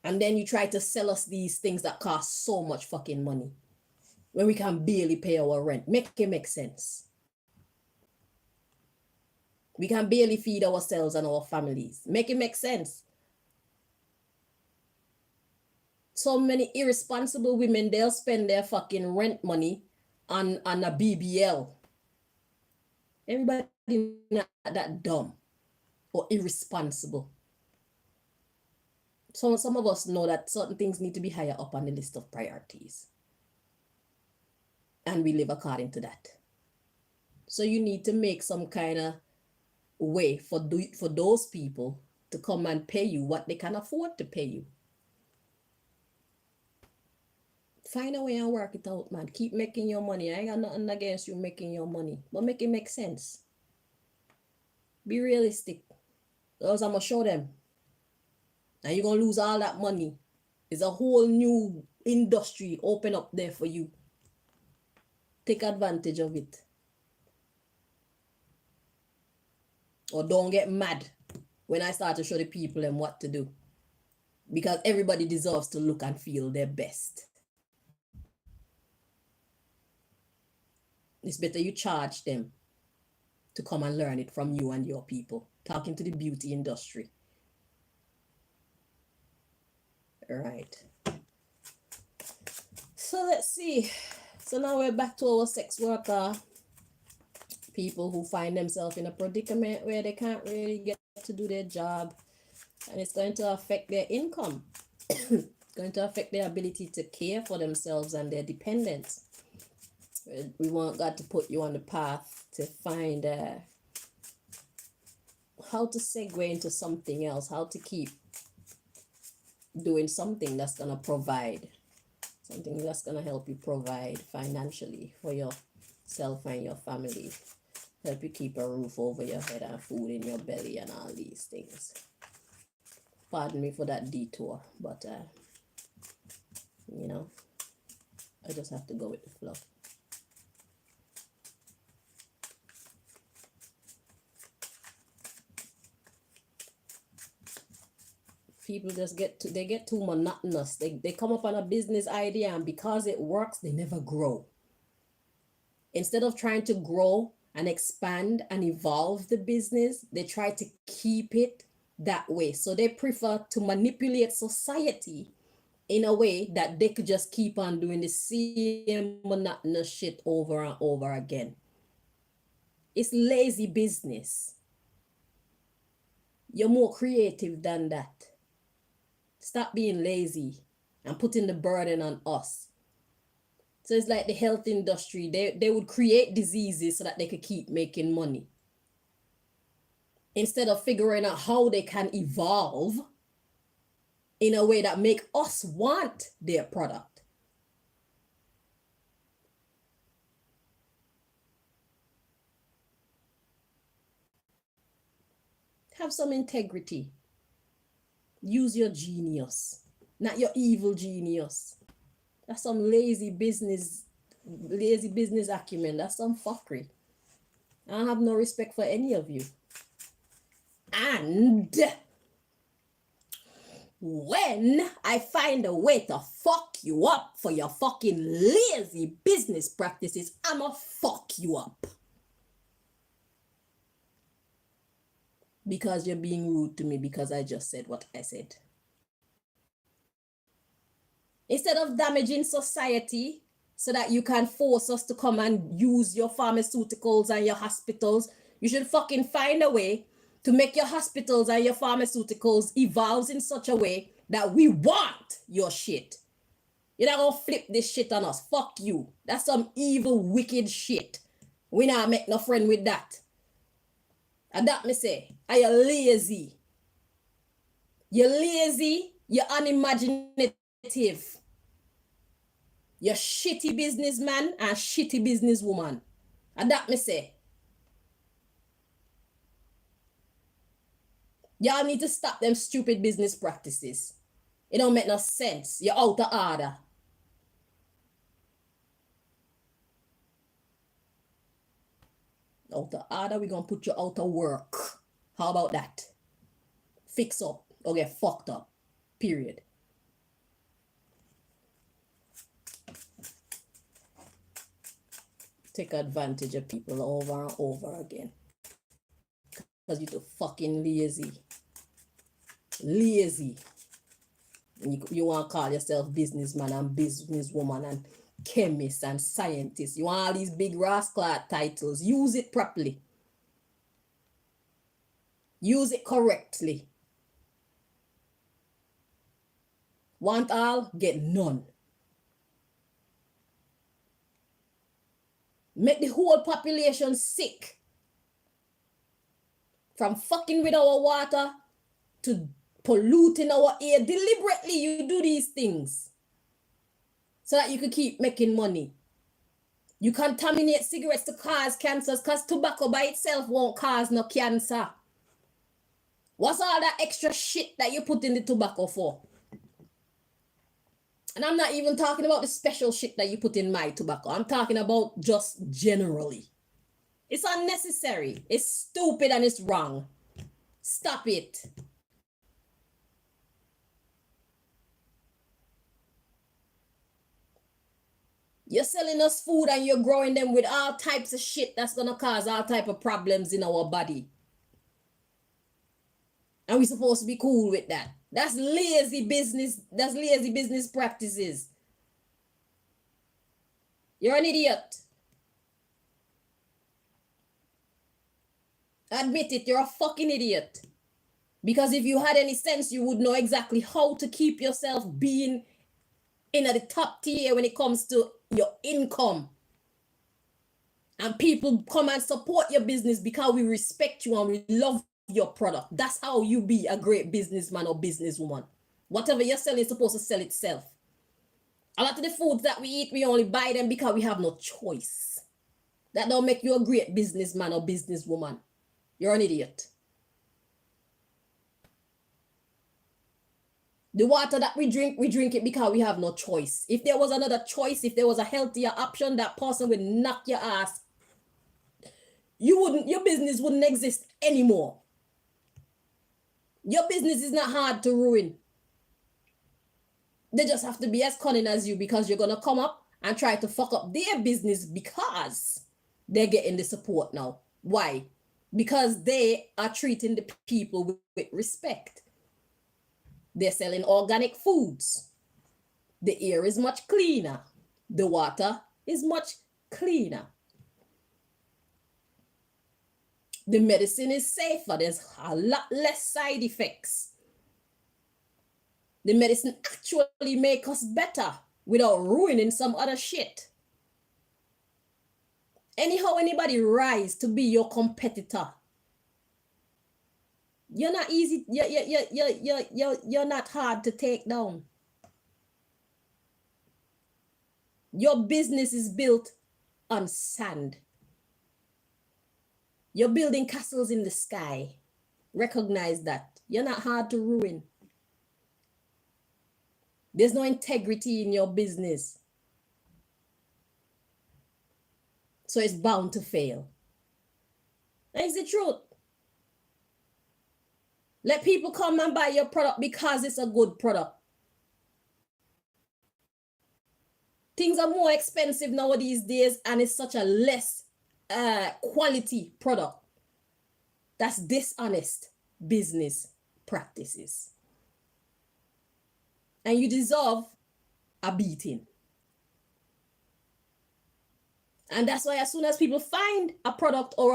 And then you try to sell us these things that cost so much fucking money. When we can barely pay our rent. Make it make sense. We can barely feed ourselves and our families. Make it make sense. So many irresponsible women, they'll spend their fucking rent money on a BBL. Everybody not that dumb or irresponsible. So some of us know that certain things need to be higher up on the list of priorities. And we live according to that. So you need to make some kind of way for those people to come and pay you what they can afford to pay you. Find a way and work it out, man. Keep making your money. I ain't got nothing against you making your money, but make it make sense. Be realistic. Else I'm going to show them. And you're going to lose all that money. There's a whole new industry open up there for you. Take advantage of it. Or don't get mad when I start to show the people them what to do. Because everybody deserves to look and feel their best. It's better you charge them to come and learn it from you and your people. Talking to the beauty industry. All right. So let's see. So now we're back to our sex worker. People who find themselves in a predicament where they can't really get to do their job. And it's going to affect their income. It's going to affect their ability to care for themselves and their dependents. We want God to put you on the path to find how to segue into something else, how to keep doing something that's going to provide, something that's going to help you provide financially for yourself and your family, help you keep a roof over your head and food in your belly and all these things. Pardon me for that detour, but you know, I just have to go with the flow. People just get too monotonous. They come up on a business idea, and because it works, they never grow. Instead of trying to grow and expand and evolve the business, they try to keep it that way. So they prefer to manipulate society in a way that they could just keep on doing the same monotonous shit over and over again. It's lazy business. You're more creative than that. Stop being lazy and putting the burden on us. So it's like the health industry. They would create diseases so that they could keep making money. Instead of figuring out how they can evolve in a way that make us want their product. Have some integrity. Use your genius, not your evil genius. That's some lazy business acumen. That's some fuckery. I don't have no respect for any of you. And when I find a way to fuck you up for your fucking lazy business practices, I'ma fuck you up. Because you're being rude to me because I just said what I said. Instead of damaging society, so that you can force us to come and use your pharmaceuticals and your hospitals. You should fucking find a way to make your hospitals and your pharmaceuticals evolve in such a way that we want your shit. You're not gonna flip this shit on us. Fuck you. That's some evil, wicked shit. We not make no friend with that. And that me say, are you lazy? You're lazy, you're unimaginative. You're shitty businessman and shitty businesswoman. And that me say. Y'all need to stop them stupid business practices. It don't make no sense. You're out of order. Out of order, we're gonna put you out of work. How about that? Fix up or get fucked up. Period. Take advantage of people over and over again. Because you're too fucking lazy. Lazy. And you want to call yourself businessman and businesswoman and chemist and scientist. You want all these big rascal titles. Use it properly. Use it correctly. Want all, get none. Make the whole population sick. From fucking with our water to polluting our air. Deliberately, you do these things so that you can keep making money. You contaminate cigarettes to cause cancers because tobacco by itself won't cause no cancer. What's all that extra shit that you put in the tobacco for? And I'm not even talking about the special shit that you put in my tobacco. I'm talking about just generally. It's unnecessary. It's stupid and it's wrong. Stop it. You're selling us food and you're growing them with all types of shit that's gonna cause all type of problems in our body. And we're supposed to be cool with that. That's lazy business. That's lazy business practices. You're an idiot. Admit it, you're a fucking idiot. Because if you had any sense, you would know exactly how to keep yourself being in at the top tier when it comes to your income. And people come and support your business because we respect you and we love your product. That's how you be a great businessman or businesswoman. Whatever you're selling is supposed to sell itself. A lot of the foods that we eat, we only buy them because we have no choice. That don't make you a great businessman or businesswoman. You're an idiot. The water that we drink it because we have no choice. If there was another choice, if there was a healthier option, that person would knock your ass. Your business wouldn't exist anymore. Your business is not hard to ruin. They just have to be as cunning as you because you're going to come up and try to fuck up their business because they're getting the support now. Why? Because they are treating the people with respect. They're selling organic foods. The air is much cleaner. The water is much cleaner. The medicine is safer. There's a lot less side effects. The medicine actually makes us better without ruining some other shit. Anyhow, anybody rise to be your competitor. You're not easy. You're not hard to take down. Your business is built on sand. You're building castles in the sky. Recognize that. You're not hard to ruin. There's no integrity in your business. So it's bound to fail. That's the truth. Let people come and buy your product because it's a good product. Things are more expensive nowadays days and it's such a less quality product. That's dishonest business practices. And you deserve a beating. And that's why as soon as people find a product or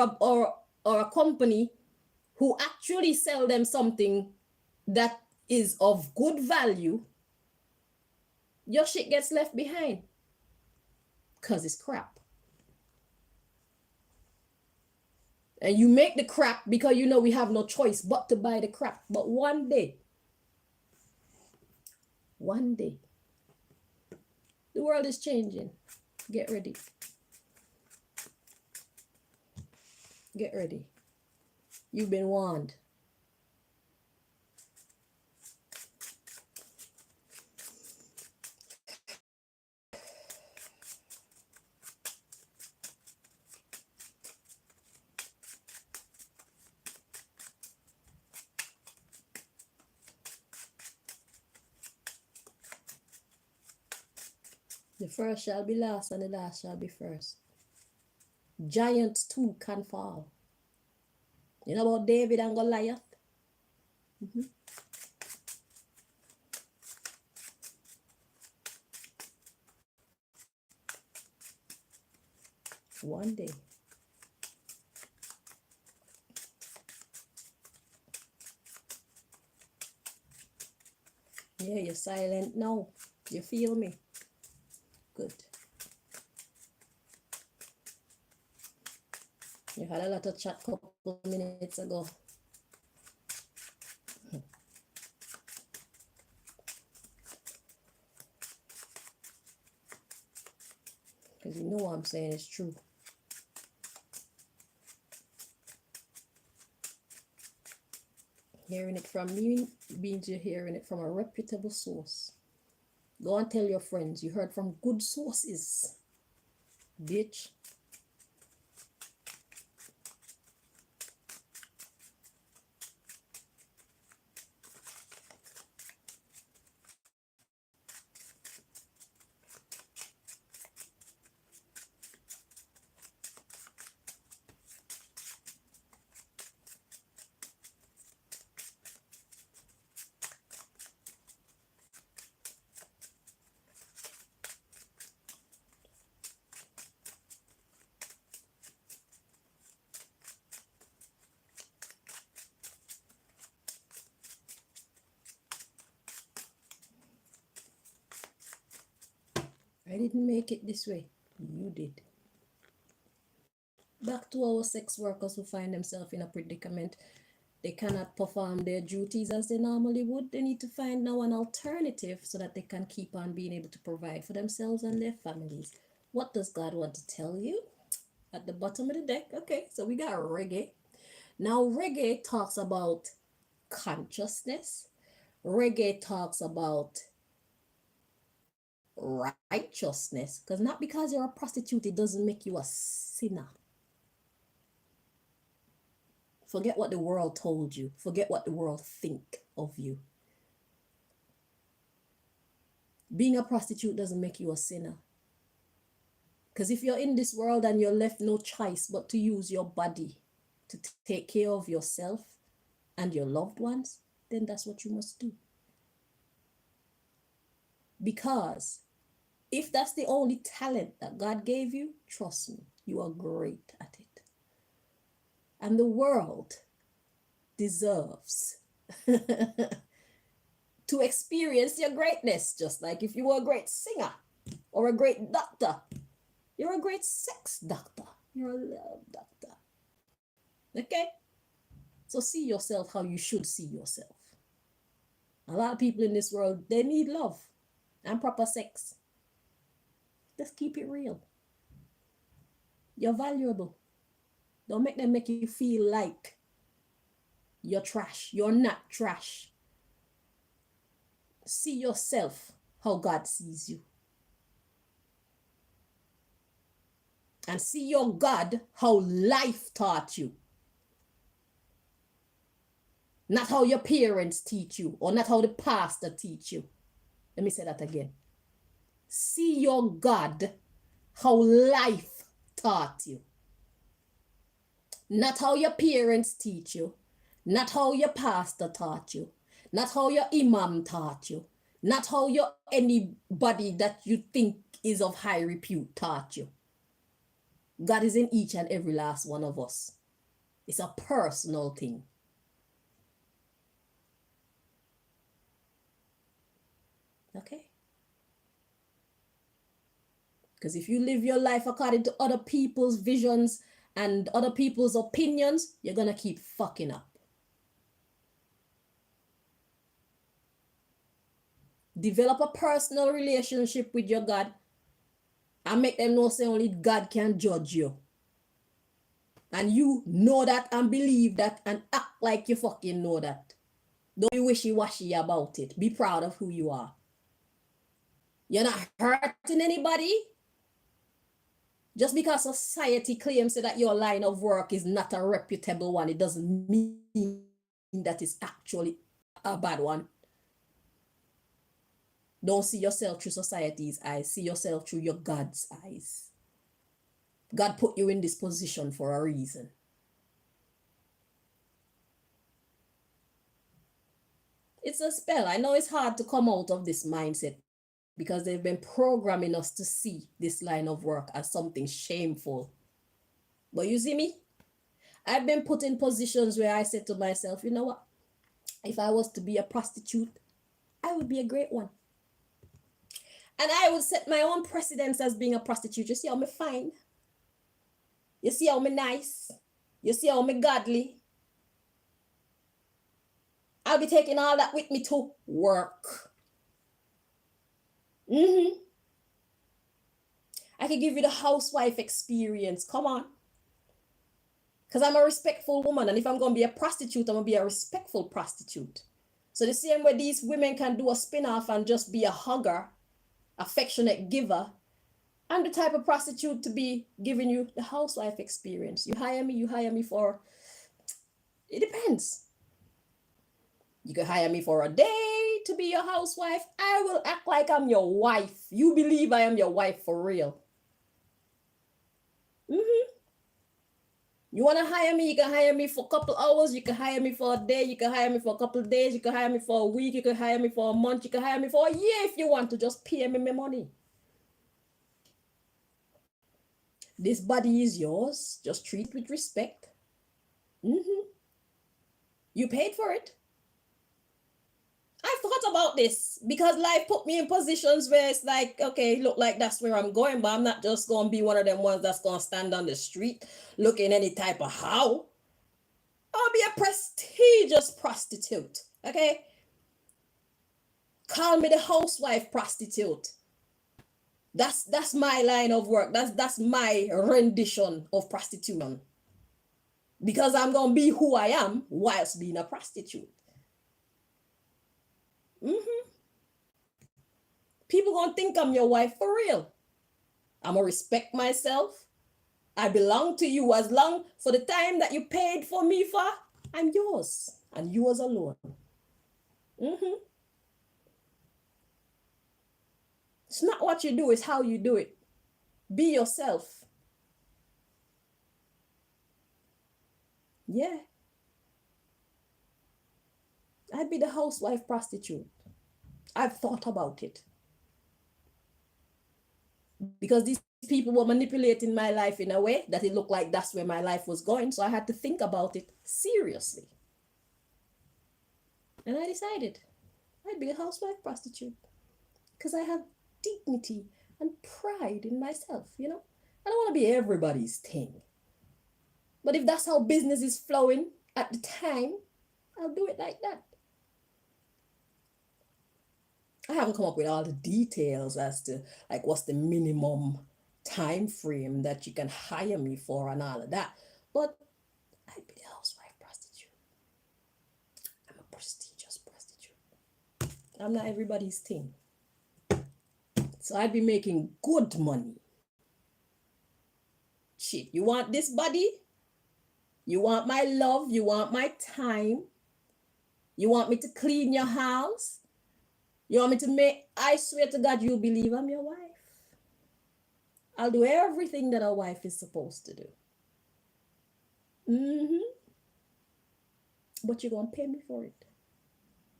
a company who actually sell them something that is of good value, your shit gets left behind because it's crap. And you make the crap because you know we have no choice but to buy the crap. But one day, the world is changing. Get ready. Get ready. You've been warned. The first shall be last, and the last shall be first. Giants too can fall. You know about David and Goliath? One day. Yeah, you're silent now. You feel me? Good. You had a lot of chat couple minutes ago. Because you know what I'm saying is true. Hearing it from me means you're hearing it from a reputable source. Go and tell your friends you heard from good sources, bitch. I didn't make it this way. You did. Back to our sex workers who find themselves in a predicament. They cannot perform their duties as they normally would. They need to find now an alternative so that they can keep on being able to provide for themselves and their families. What does God want to tell you? At the bottom of the deck. Okay, so we got reggae. Now, reggae talks about consciousness. Reggae talks about righteousness. Because not because you're a prostitute, it doesn't make you a sinner. Forget what the world told you. Forget what the world think of you. Being a prostitute doesn't make you a sinner. Because if you're in this world and you're left no choice but to use your body to take care of yourself and your loved ones, then that's what you must do. Because if that's the only talent that God gave you, trust me, you are great at it. And the world deserves to experience your greatness, just like if you were a great singer or a great doctor. You're a great sex doctor. You're a love doctor. Okay? So see yourself how you should see yourself. A lot of people in this world, they need love and proper sex. Let's keep it real. You're valuable. Don't make them make you feel like you're trash. You're not trash. See yourself how God sees you. And see your God how life taught you. Not how your parents teach you or not how the pastor teach you. Let me say that again. See your God how life taught you. Not how your parents teach you. Not how your pastor taught you. Not how your imam taught you. Not how your anybody that you think is of high repute taught you. God is in each and every last one of us. It's a personal thing. Okay? Because if you live your life according to other people's visions and other people's opinions, you're going to keep fucking up. Develop a personal relationship with your God and make them know say only God can judge you. And you know that and believe that and act like you fucking know that. Don't be wishy-washy about it. Be proud of who you are. You're not hurting anybody. Just because society claims that your line of work is not a reputable one, it doesn't mean that it's actually a bad one. Don't see yourself through society's eyes. See yourself through your God's eyes. God put you in this position for a reason. It's a spell. I know it's hard to come out of this mindset because they've been programming us to see this line of work as something shameful. But you see me? I've been put in positions where I said to myself, you know what? If I was to be a prostitute, I would be a great one. And I would set my own precedence as being a prostitute. You see how me fine? You see how me nice? You see how me godly? I'll be taking all that with me to work. I can give you the housewife experience. Come on. Because I'm a respectful woman. And if I'm going to be a prostitute, I'm going to be a respectful prostitute. So the same way these women can do a spin-off and just be a hugger, affectionate giver, I'm the type of prostitute to be giving you the housewife experience. You hire me for, it depends. You can hire me for a day to be your housewife. I will act like I'm your wife. You believe I am your wife for real. You want to hire me? You can hire me for a couple hours. You can hire me for a day. You can hire me for a couple of days. You can hire me for a week. You can hire me for a month. You can hire me for a year if you want to. Just pay me my money. This body is yours. Just treat it with respect. You paid for it. I thought about this because life put me in positions where it's like, okay, look like that's where I'm going, but I'm not just going to be one of them ones that's going to stand on the street looking any type of how. I'll be a prestigious prostitute, okay? Call me the housewife prostitute. That's my line of work. That's my rendition of prostitution. Because I'm going to be who I am whilst being a prostitute. People gonna think I'm your wife for real. I'm gonna respect myself. I belong to you as long for the time that you paid for me for. I'm yours and yours alone. It's not what you do, it's how you do it. Be yourself. Yeah. I'd be the housewife prostitute. I've thought about it. Because these people were manipulating my life in a way that it looked like that's where my life was going. So I had to think about it seriously. And I decided I'd be a housewife prostitute. Because I have dignity and pride in myself, you know. I don't want to be everybody's thing. But if that's how business is flowing at the time, I'll do it like that. I haven't come up with all the details as to like what's the minimum time frame that you can hire me for and all of that. But I'd be a housewife prostitute. I'm a prestigious prostitute. I'm not everybody's thing. So I'd be making good money. Shit, you want this body? You want my love? You want my time? You want me to clean your house? You want me to make, I swear to God, you believe I'm your wife. I'll do everything that a wife is supposed to do. But you're going to pay me for it.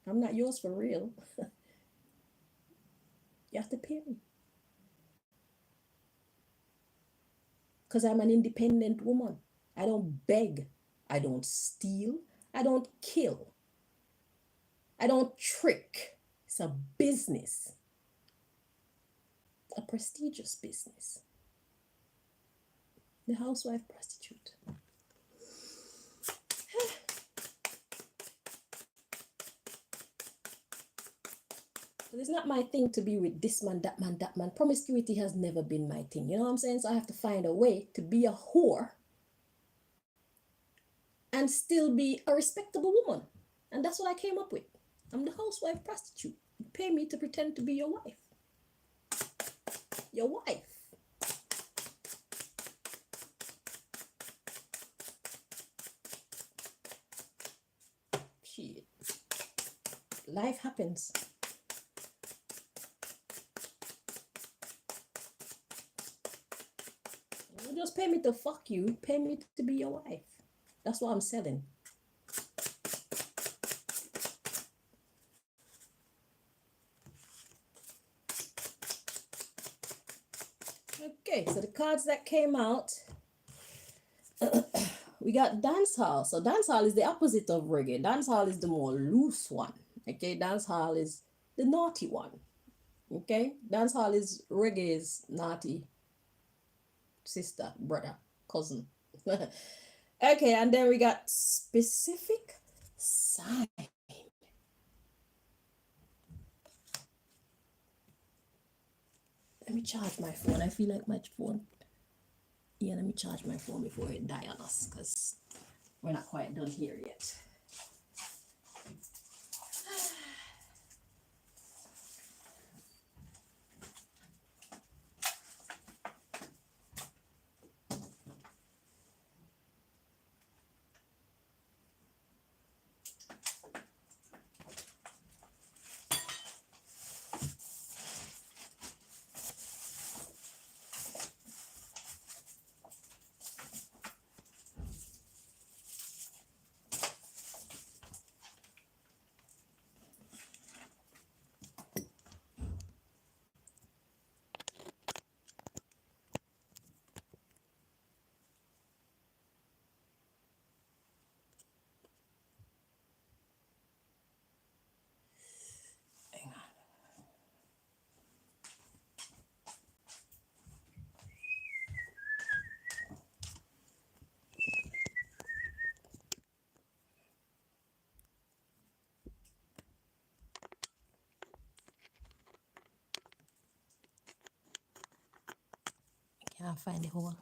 I'm not yours for real. You have to pay me. because I'm an independent woman. I don't beg. I don't steal. I don't kill. I don't trick. It's a business, a prestigious business. The housewife prostitute. But it's not my thing to be with this man, that man, that man. Promiscuity has never been my thing. You know what I'm saying? So I have to find a way to be a whore and still be a respectable woman. And that's what I came up with. I'm the housewife prostitute. You pay me to pretend to be your wife. Your wife. Shit. Life happens. You just pay me to fuck you. Pay me to be your wife. That's what I'm selling. Okay, so the cards that came out, we got dancehall. So dancehall is the opposite of reggae. Dancehall is the more loose one. Okay, dancehall is the naughty one. Okay, dancehall is reggae's naughty sister, brother, cousin. Okay, and then we got specific sign. Let me charge my phone. I feel like my phone. Yeah, let me charge my phone before it die on us, because we're not quite done here yet. Can't find the hole.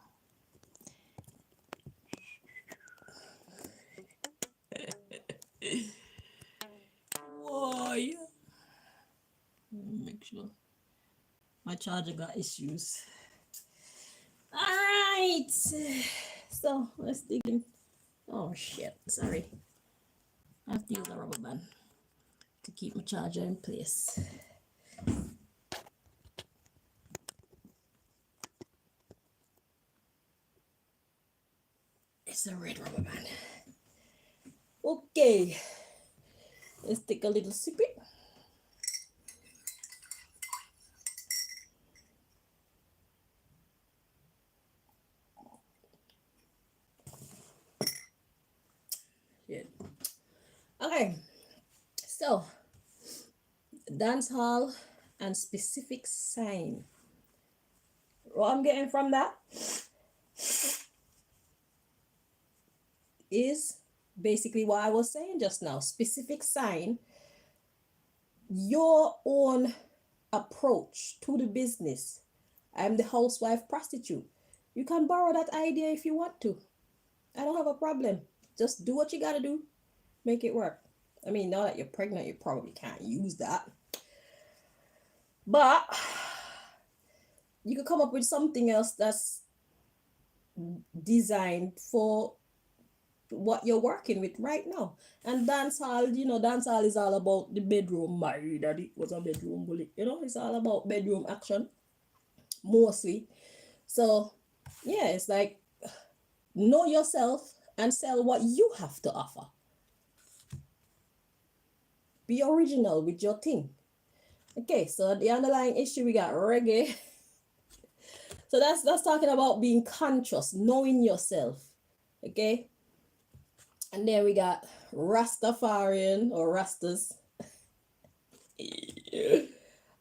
Why? Make sure my charger got issues. All right, so let's dig in. Oh shit! Sorry, I have to use a rubber band to keep my charger in place. It's a red rubber band. Okay, let's take a little sip. Shit. Okay, so dance hall and specific sign. What I'm getting from that is basically what I was saying just now. Specific sign, your own approach to the business. I'm the housewife prostitute. You can borrow that idea if you want to. I don't have a problem. Just do what you gotta do. Make it work. I mean, now that you're pregnant, you probably can't use that. But you could come up with something else that's designed for what you're working with right now. And dancehall, dancehall is all about the bedroom. My daddy was a bedroom bully. It's all about bedroom action, mostly. So, yeah, it's like, know yourself and sell what you have to offer. Be original with your thing. Okay, so the underlying issue, we got reggae. So that's talking about being conscious, knowing yourself. Okay. And then we got Rastafarian or Rastas.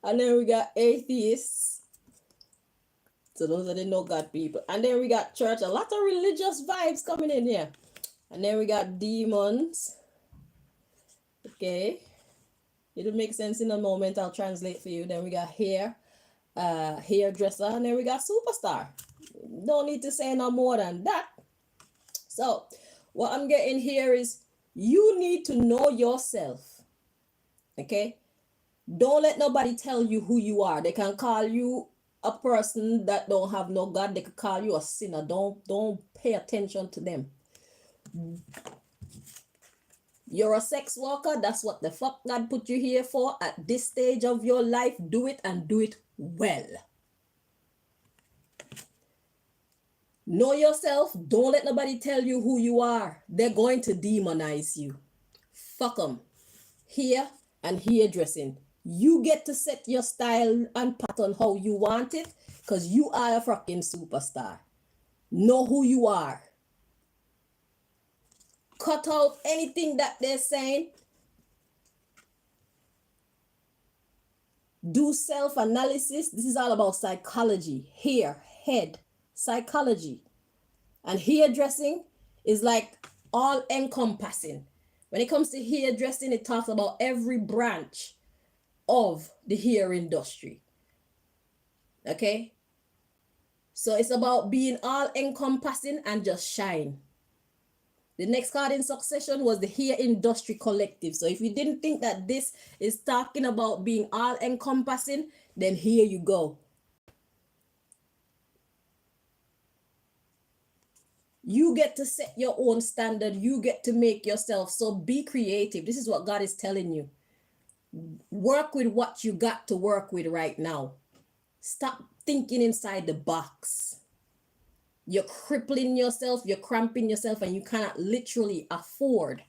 And then we got atheists. So those are the no God people. And then we got church. A lot of religious vibes coming in here. And then we got demons. Okay. It'll make sense in a moment. I'll translate for you. Then we got hairdresser. And then we got superstar. Don't need to say no more than that. So what I'm getting here is you need to know yourself. Okay. Don't let nobody tell you who you are. They can call you a person that don't have no God. They could call you a sinner. Don't pay attention to them. You're a sex worker. That's what the fuck God put you here for. At this stage of your life, do it and do it well. Know yourself. Don't let nobody tell you who you are. They're going to demonize you. Fuck them. Hair and hairdressing. You get to set your style and pattern how you want it, because you are a fucking superstar. Know who you are. Cut out anything that they're saying. Do self-analysis. This is all about psychology. Hair, head, psychology. And hairdressing is like all encompassing. When it comes to hairdressing, it talks about every branch of the hair industry. Okay? So it's about being all encompassing and just shine. The next card in succession was the Hair Industry Collective. So if you didn't think that this is talking about being all encompassing, then here you go. You get to set your own standard. You get to make yourself. So be creative. This is what God is telling you. Work with what you got to work with right now. Stop thinking inside the box. You're crippling yourself, you're cramping yourself, and you cannot literally afford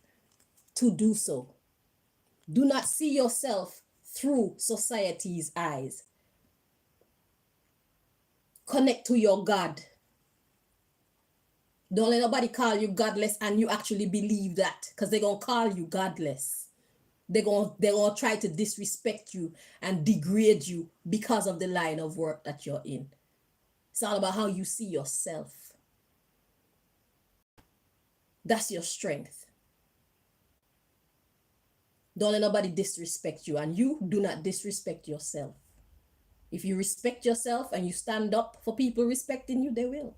to do so. Do not see yourself through society's eyes. Connect to your God. Don't let nobody call you godless and you actually believe that, because they're going to call you godless. They're going to try to disrespect you and degrade you because of the line of work that you're in. It's all about how you see yourself. That's your strength. Don't let nobody disrespect you, and you do not disrespect yourself. If you respect yourself and you stand up for people respecting you, they will.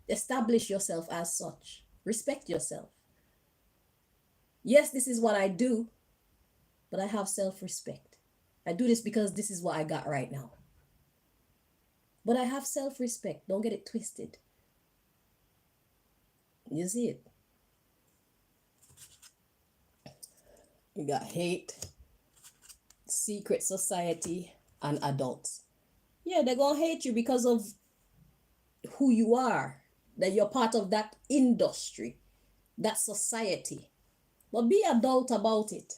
Establish yourself as such. Respect yourself. Yes, this is what I do, but I have self-respect. I do this because this is what I got right now. But I have self-respect. Don't get it twisted. You see it? You got hate, secret society, and adults. Yeah, they're going to hate you because of who you are. That you're part of that industry, that society. But be adult about it.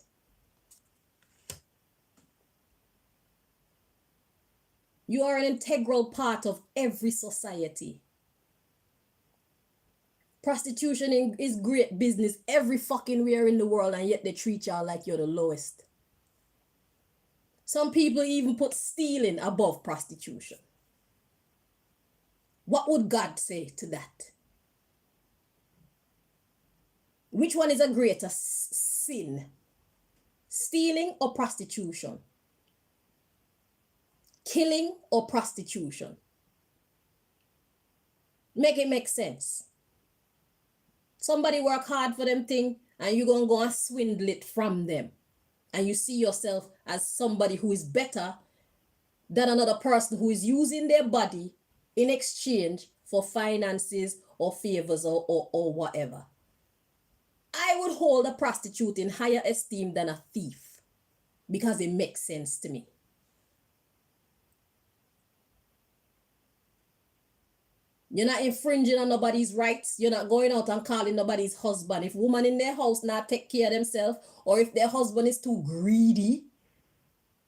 You are an integral part of every society. Prostitution is great business every fucking where in the world, and yet they treat y'all like you're the lowest. Some people even put stealing above prostitution. What would God say to that? Which one is a greater sin? Stealing or prostitution? Killing or prostitution? Make it make sense. Somebody work hard for them thing and you're going to go and swindle it from them. And you see yourself as somebody who is better than another person who is using their body in exchange for finances or favors or whatever. I would hold a prostitute in higher esteem than a thief because it makes sense to me. You're not infringing on nobody's rights. You're not going out and calling nobody's husband. If woman in their house not take care of themselves, or if their husband is too greedy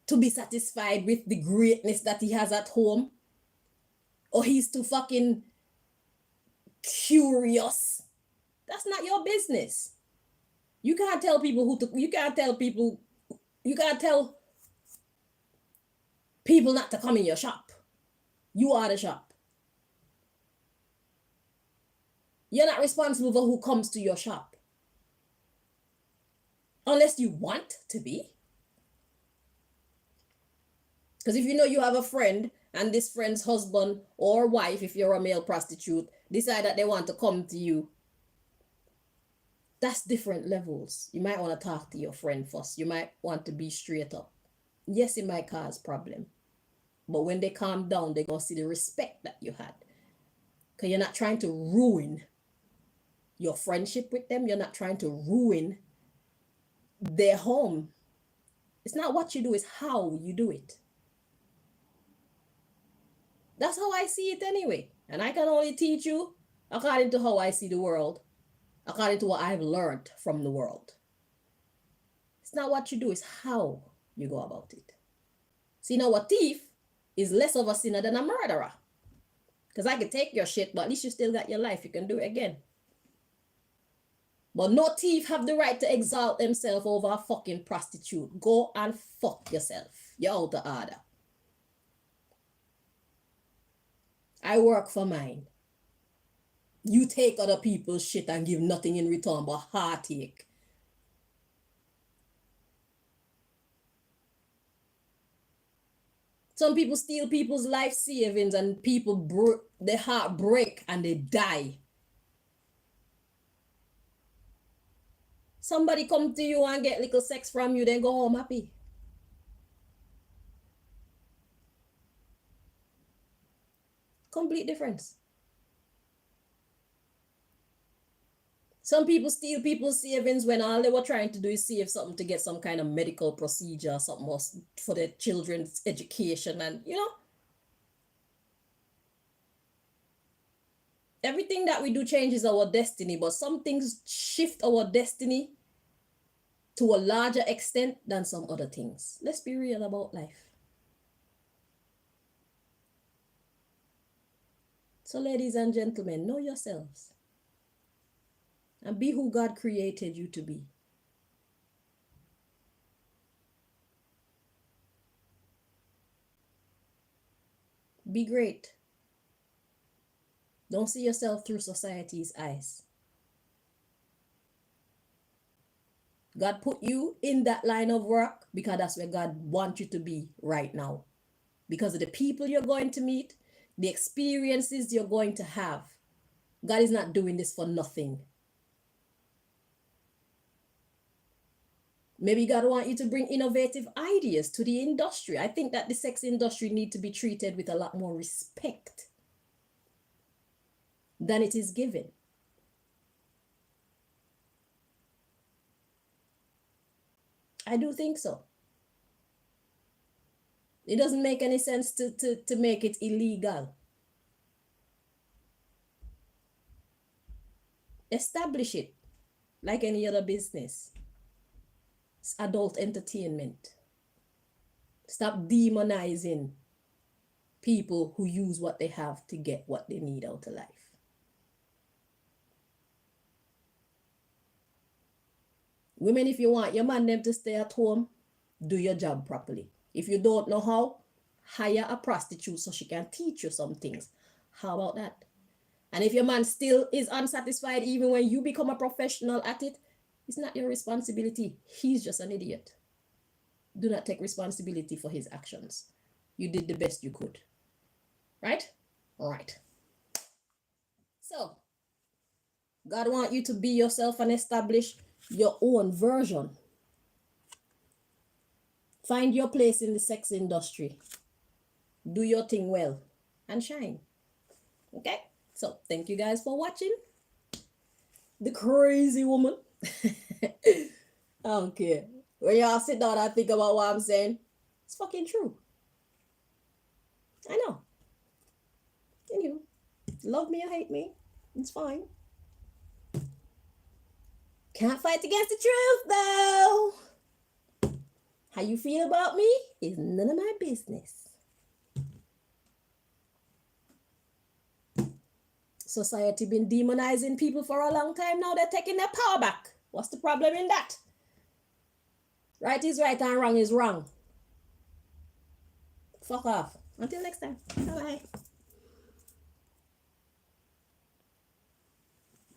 to be satisfied with the greatness that he has at home, or he's too fucking curious. That's not your business. You can't tell people you can't tell people not to come in your shop. You are the shop. You're not responsible for who comes to your shop. Unless you want to be. Because if you know you have a friend and this friend's husband or wife, if you're a male prostitute, decide that they want to come to you, that's different levels. You might want to talk to your friend first. You might want to be straight up. Yes, it might cause problem. But when they calm down, they're going to see the respect that you had. Because you're not trying to ruin your friendship with them. You're not trying to ruin their home. It's not what you do, it's how you do it. That's how I see it anyway. And I can only teach you according to how I see the world, according to what I've learned from the world. It's not what you do, it's how you go about it. See, now a thief is less of a sinner than a murderer. Because I can take your shit, but at least you still got your life. You can do it again. But no thief have the right to exalt themselves over a fucking prostitute. Go and fuck yourself. You're out of order. I work for mine. You take other people's shit and give nothing in return but heartache. Some people steal people's life savings and people, their heart break and they die. Somebody come to you and get little sex from you, then go home happy. Complete difference. Some people steal people's savings when all they were trying to do is save something to get some kind of medical procedure or something else for their children's education, and you know. Everything that we do changes our destiny, but some things shift our destiny to a larger extent than some other things. Let's be real about life. So ladies and gentlemen, know yourselves and be who God created you to be. Be great. Don't see yourself through society's eyes. God put you in that line of work because that's where God wants you to be right now. Because of the people you're going to meet, the experiences you're going to have. God is not doing this for nothing. Maybe God wants you to bring innovative ideas to the industry. I think that the sex industry needs to be treated with a lot more respect than it is given. I do think so. It doesn't make any sense to make it illegal. Establish it like any other business. It's adult entertainment. Stop demonizing people who use what they have to get what they need out of life. Women, if you want your man them to stay at home, do your job properly. If you don't know how, hire a prostitute so she can teach you some things. How about that? And if your man still is unsatisfied even when you become a professional at it, it's not your responsibility. He's just an idiot. Do not take responsibility for his actions. You did the best you could. Right? All right. So, God wants you to be yourself and establish your own version. Find your place in the sex industry. Do your thing well and shine. Okay? So, thank you guys for watching. The crazy woman. I don't care. When y'all sit down and think about what I'm saying, it's fucking true. I know. Anyway, love me or hate me, it's fine. Can't fight against the truth, though. How you feel about me is none of my business. Society been demonizing people for a long time now. They're taking their power back. What's the problem in that? Right is right and wrong is wrong. Fuck off. Until next time. Bye-bye.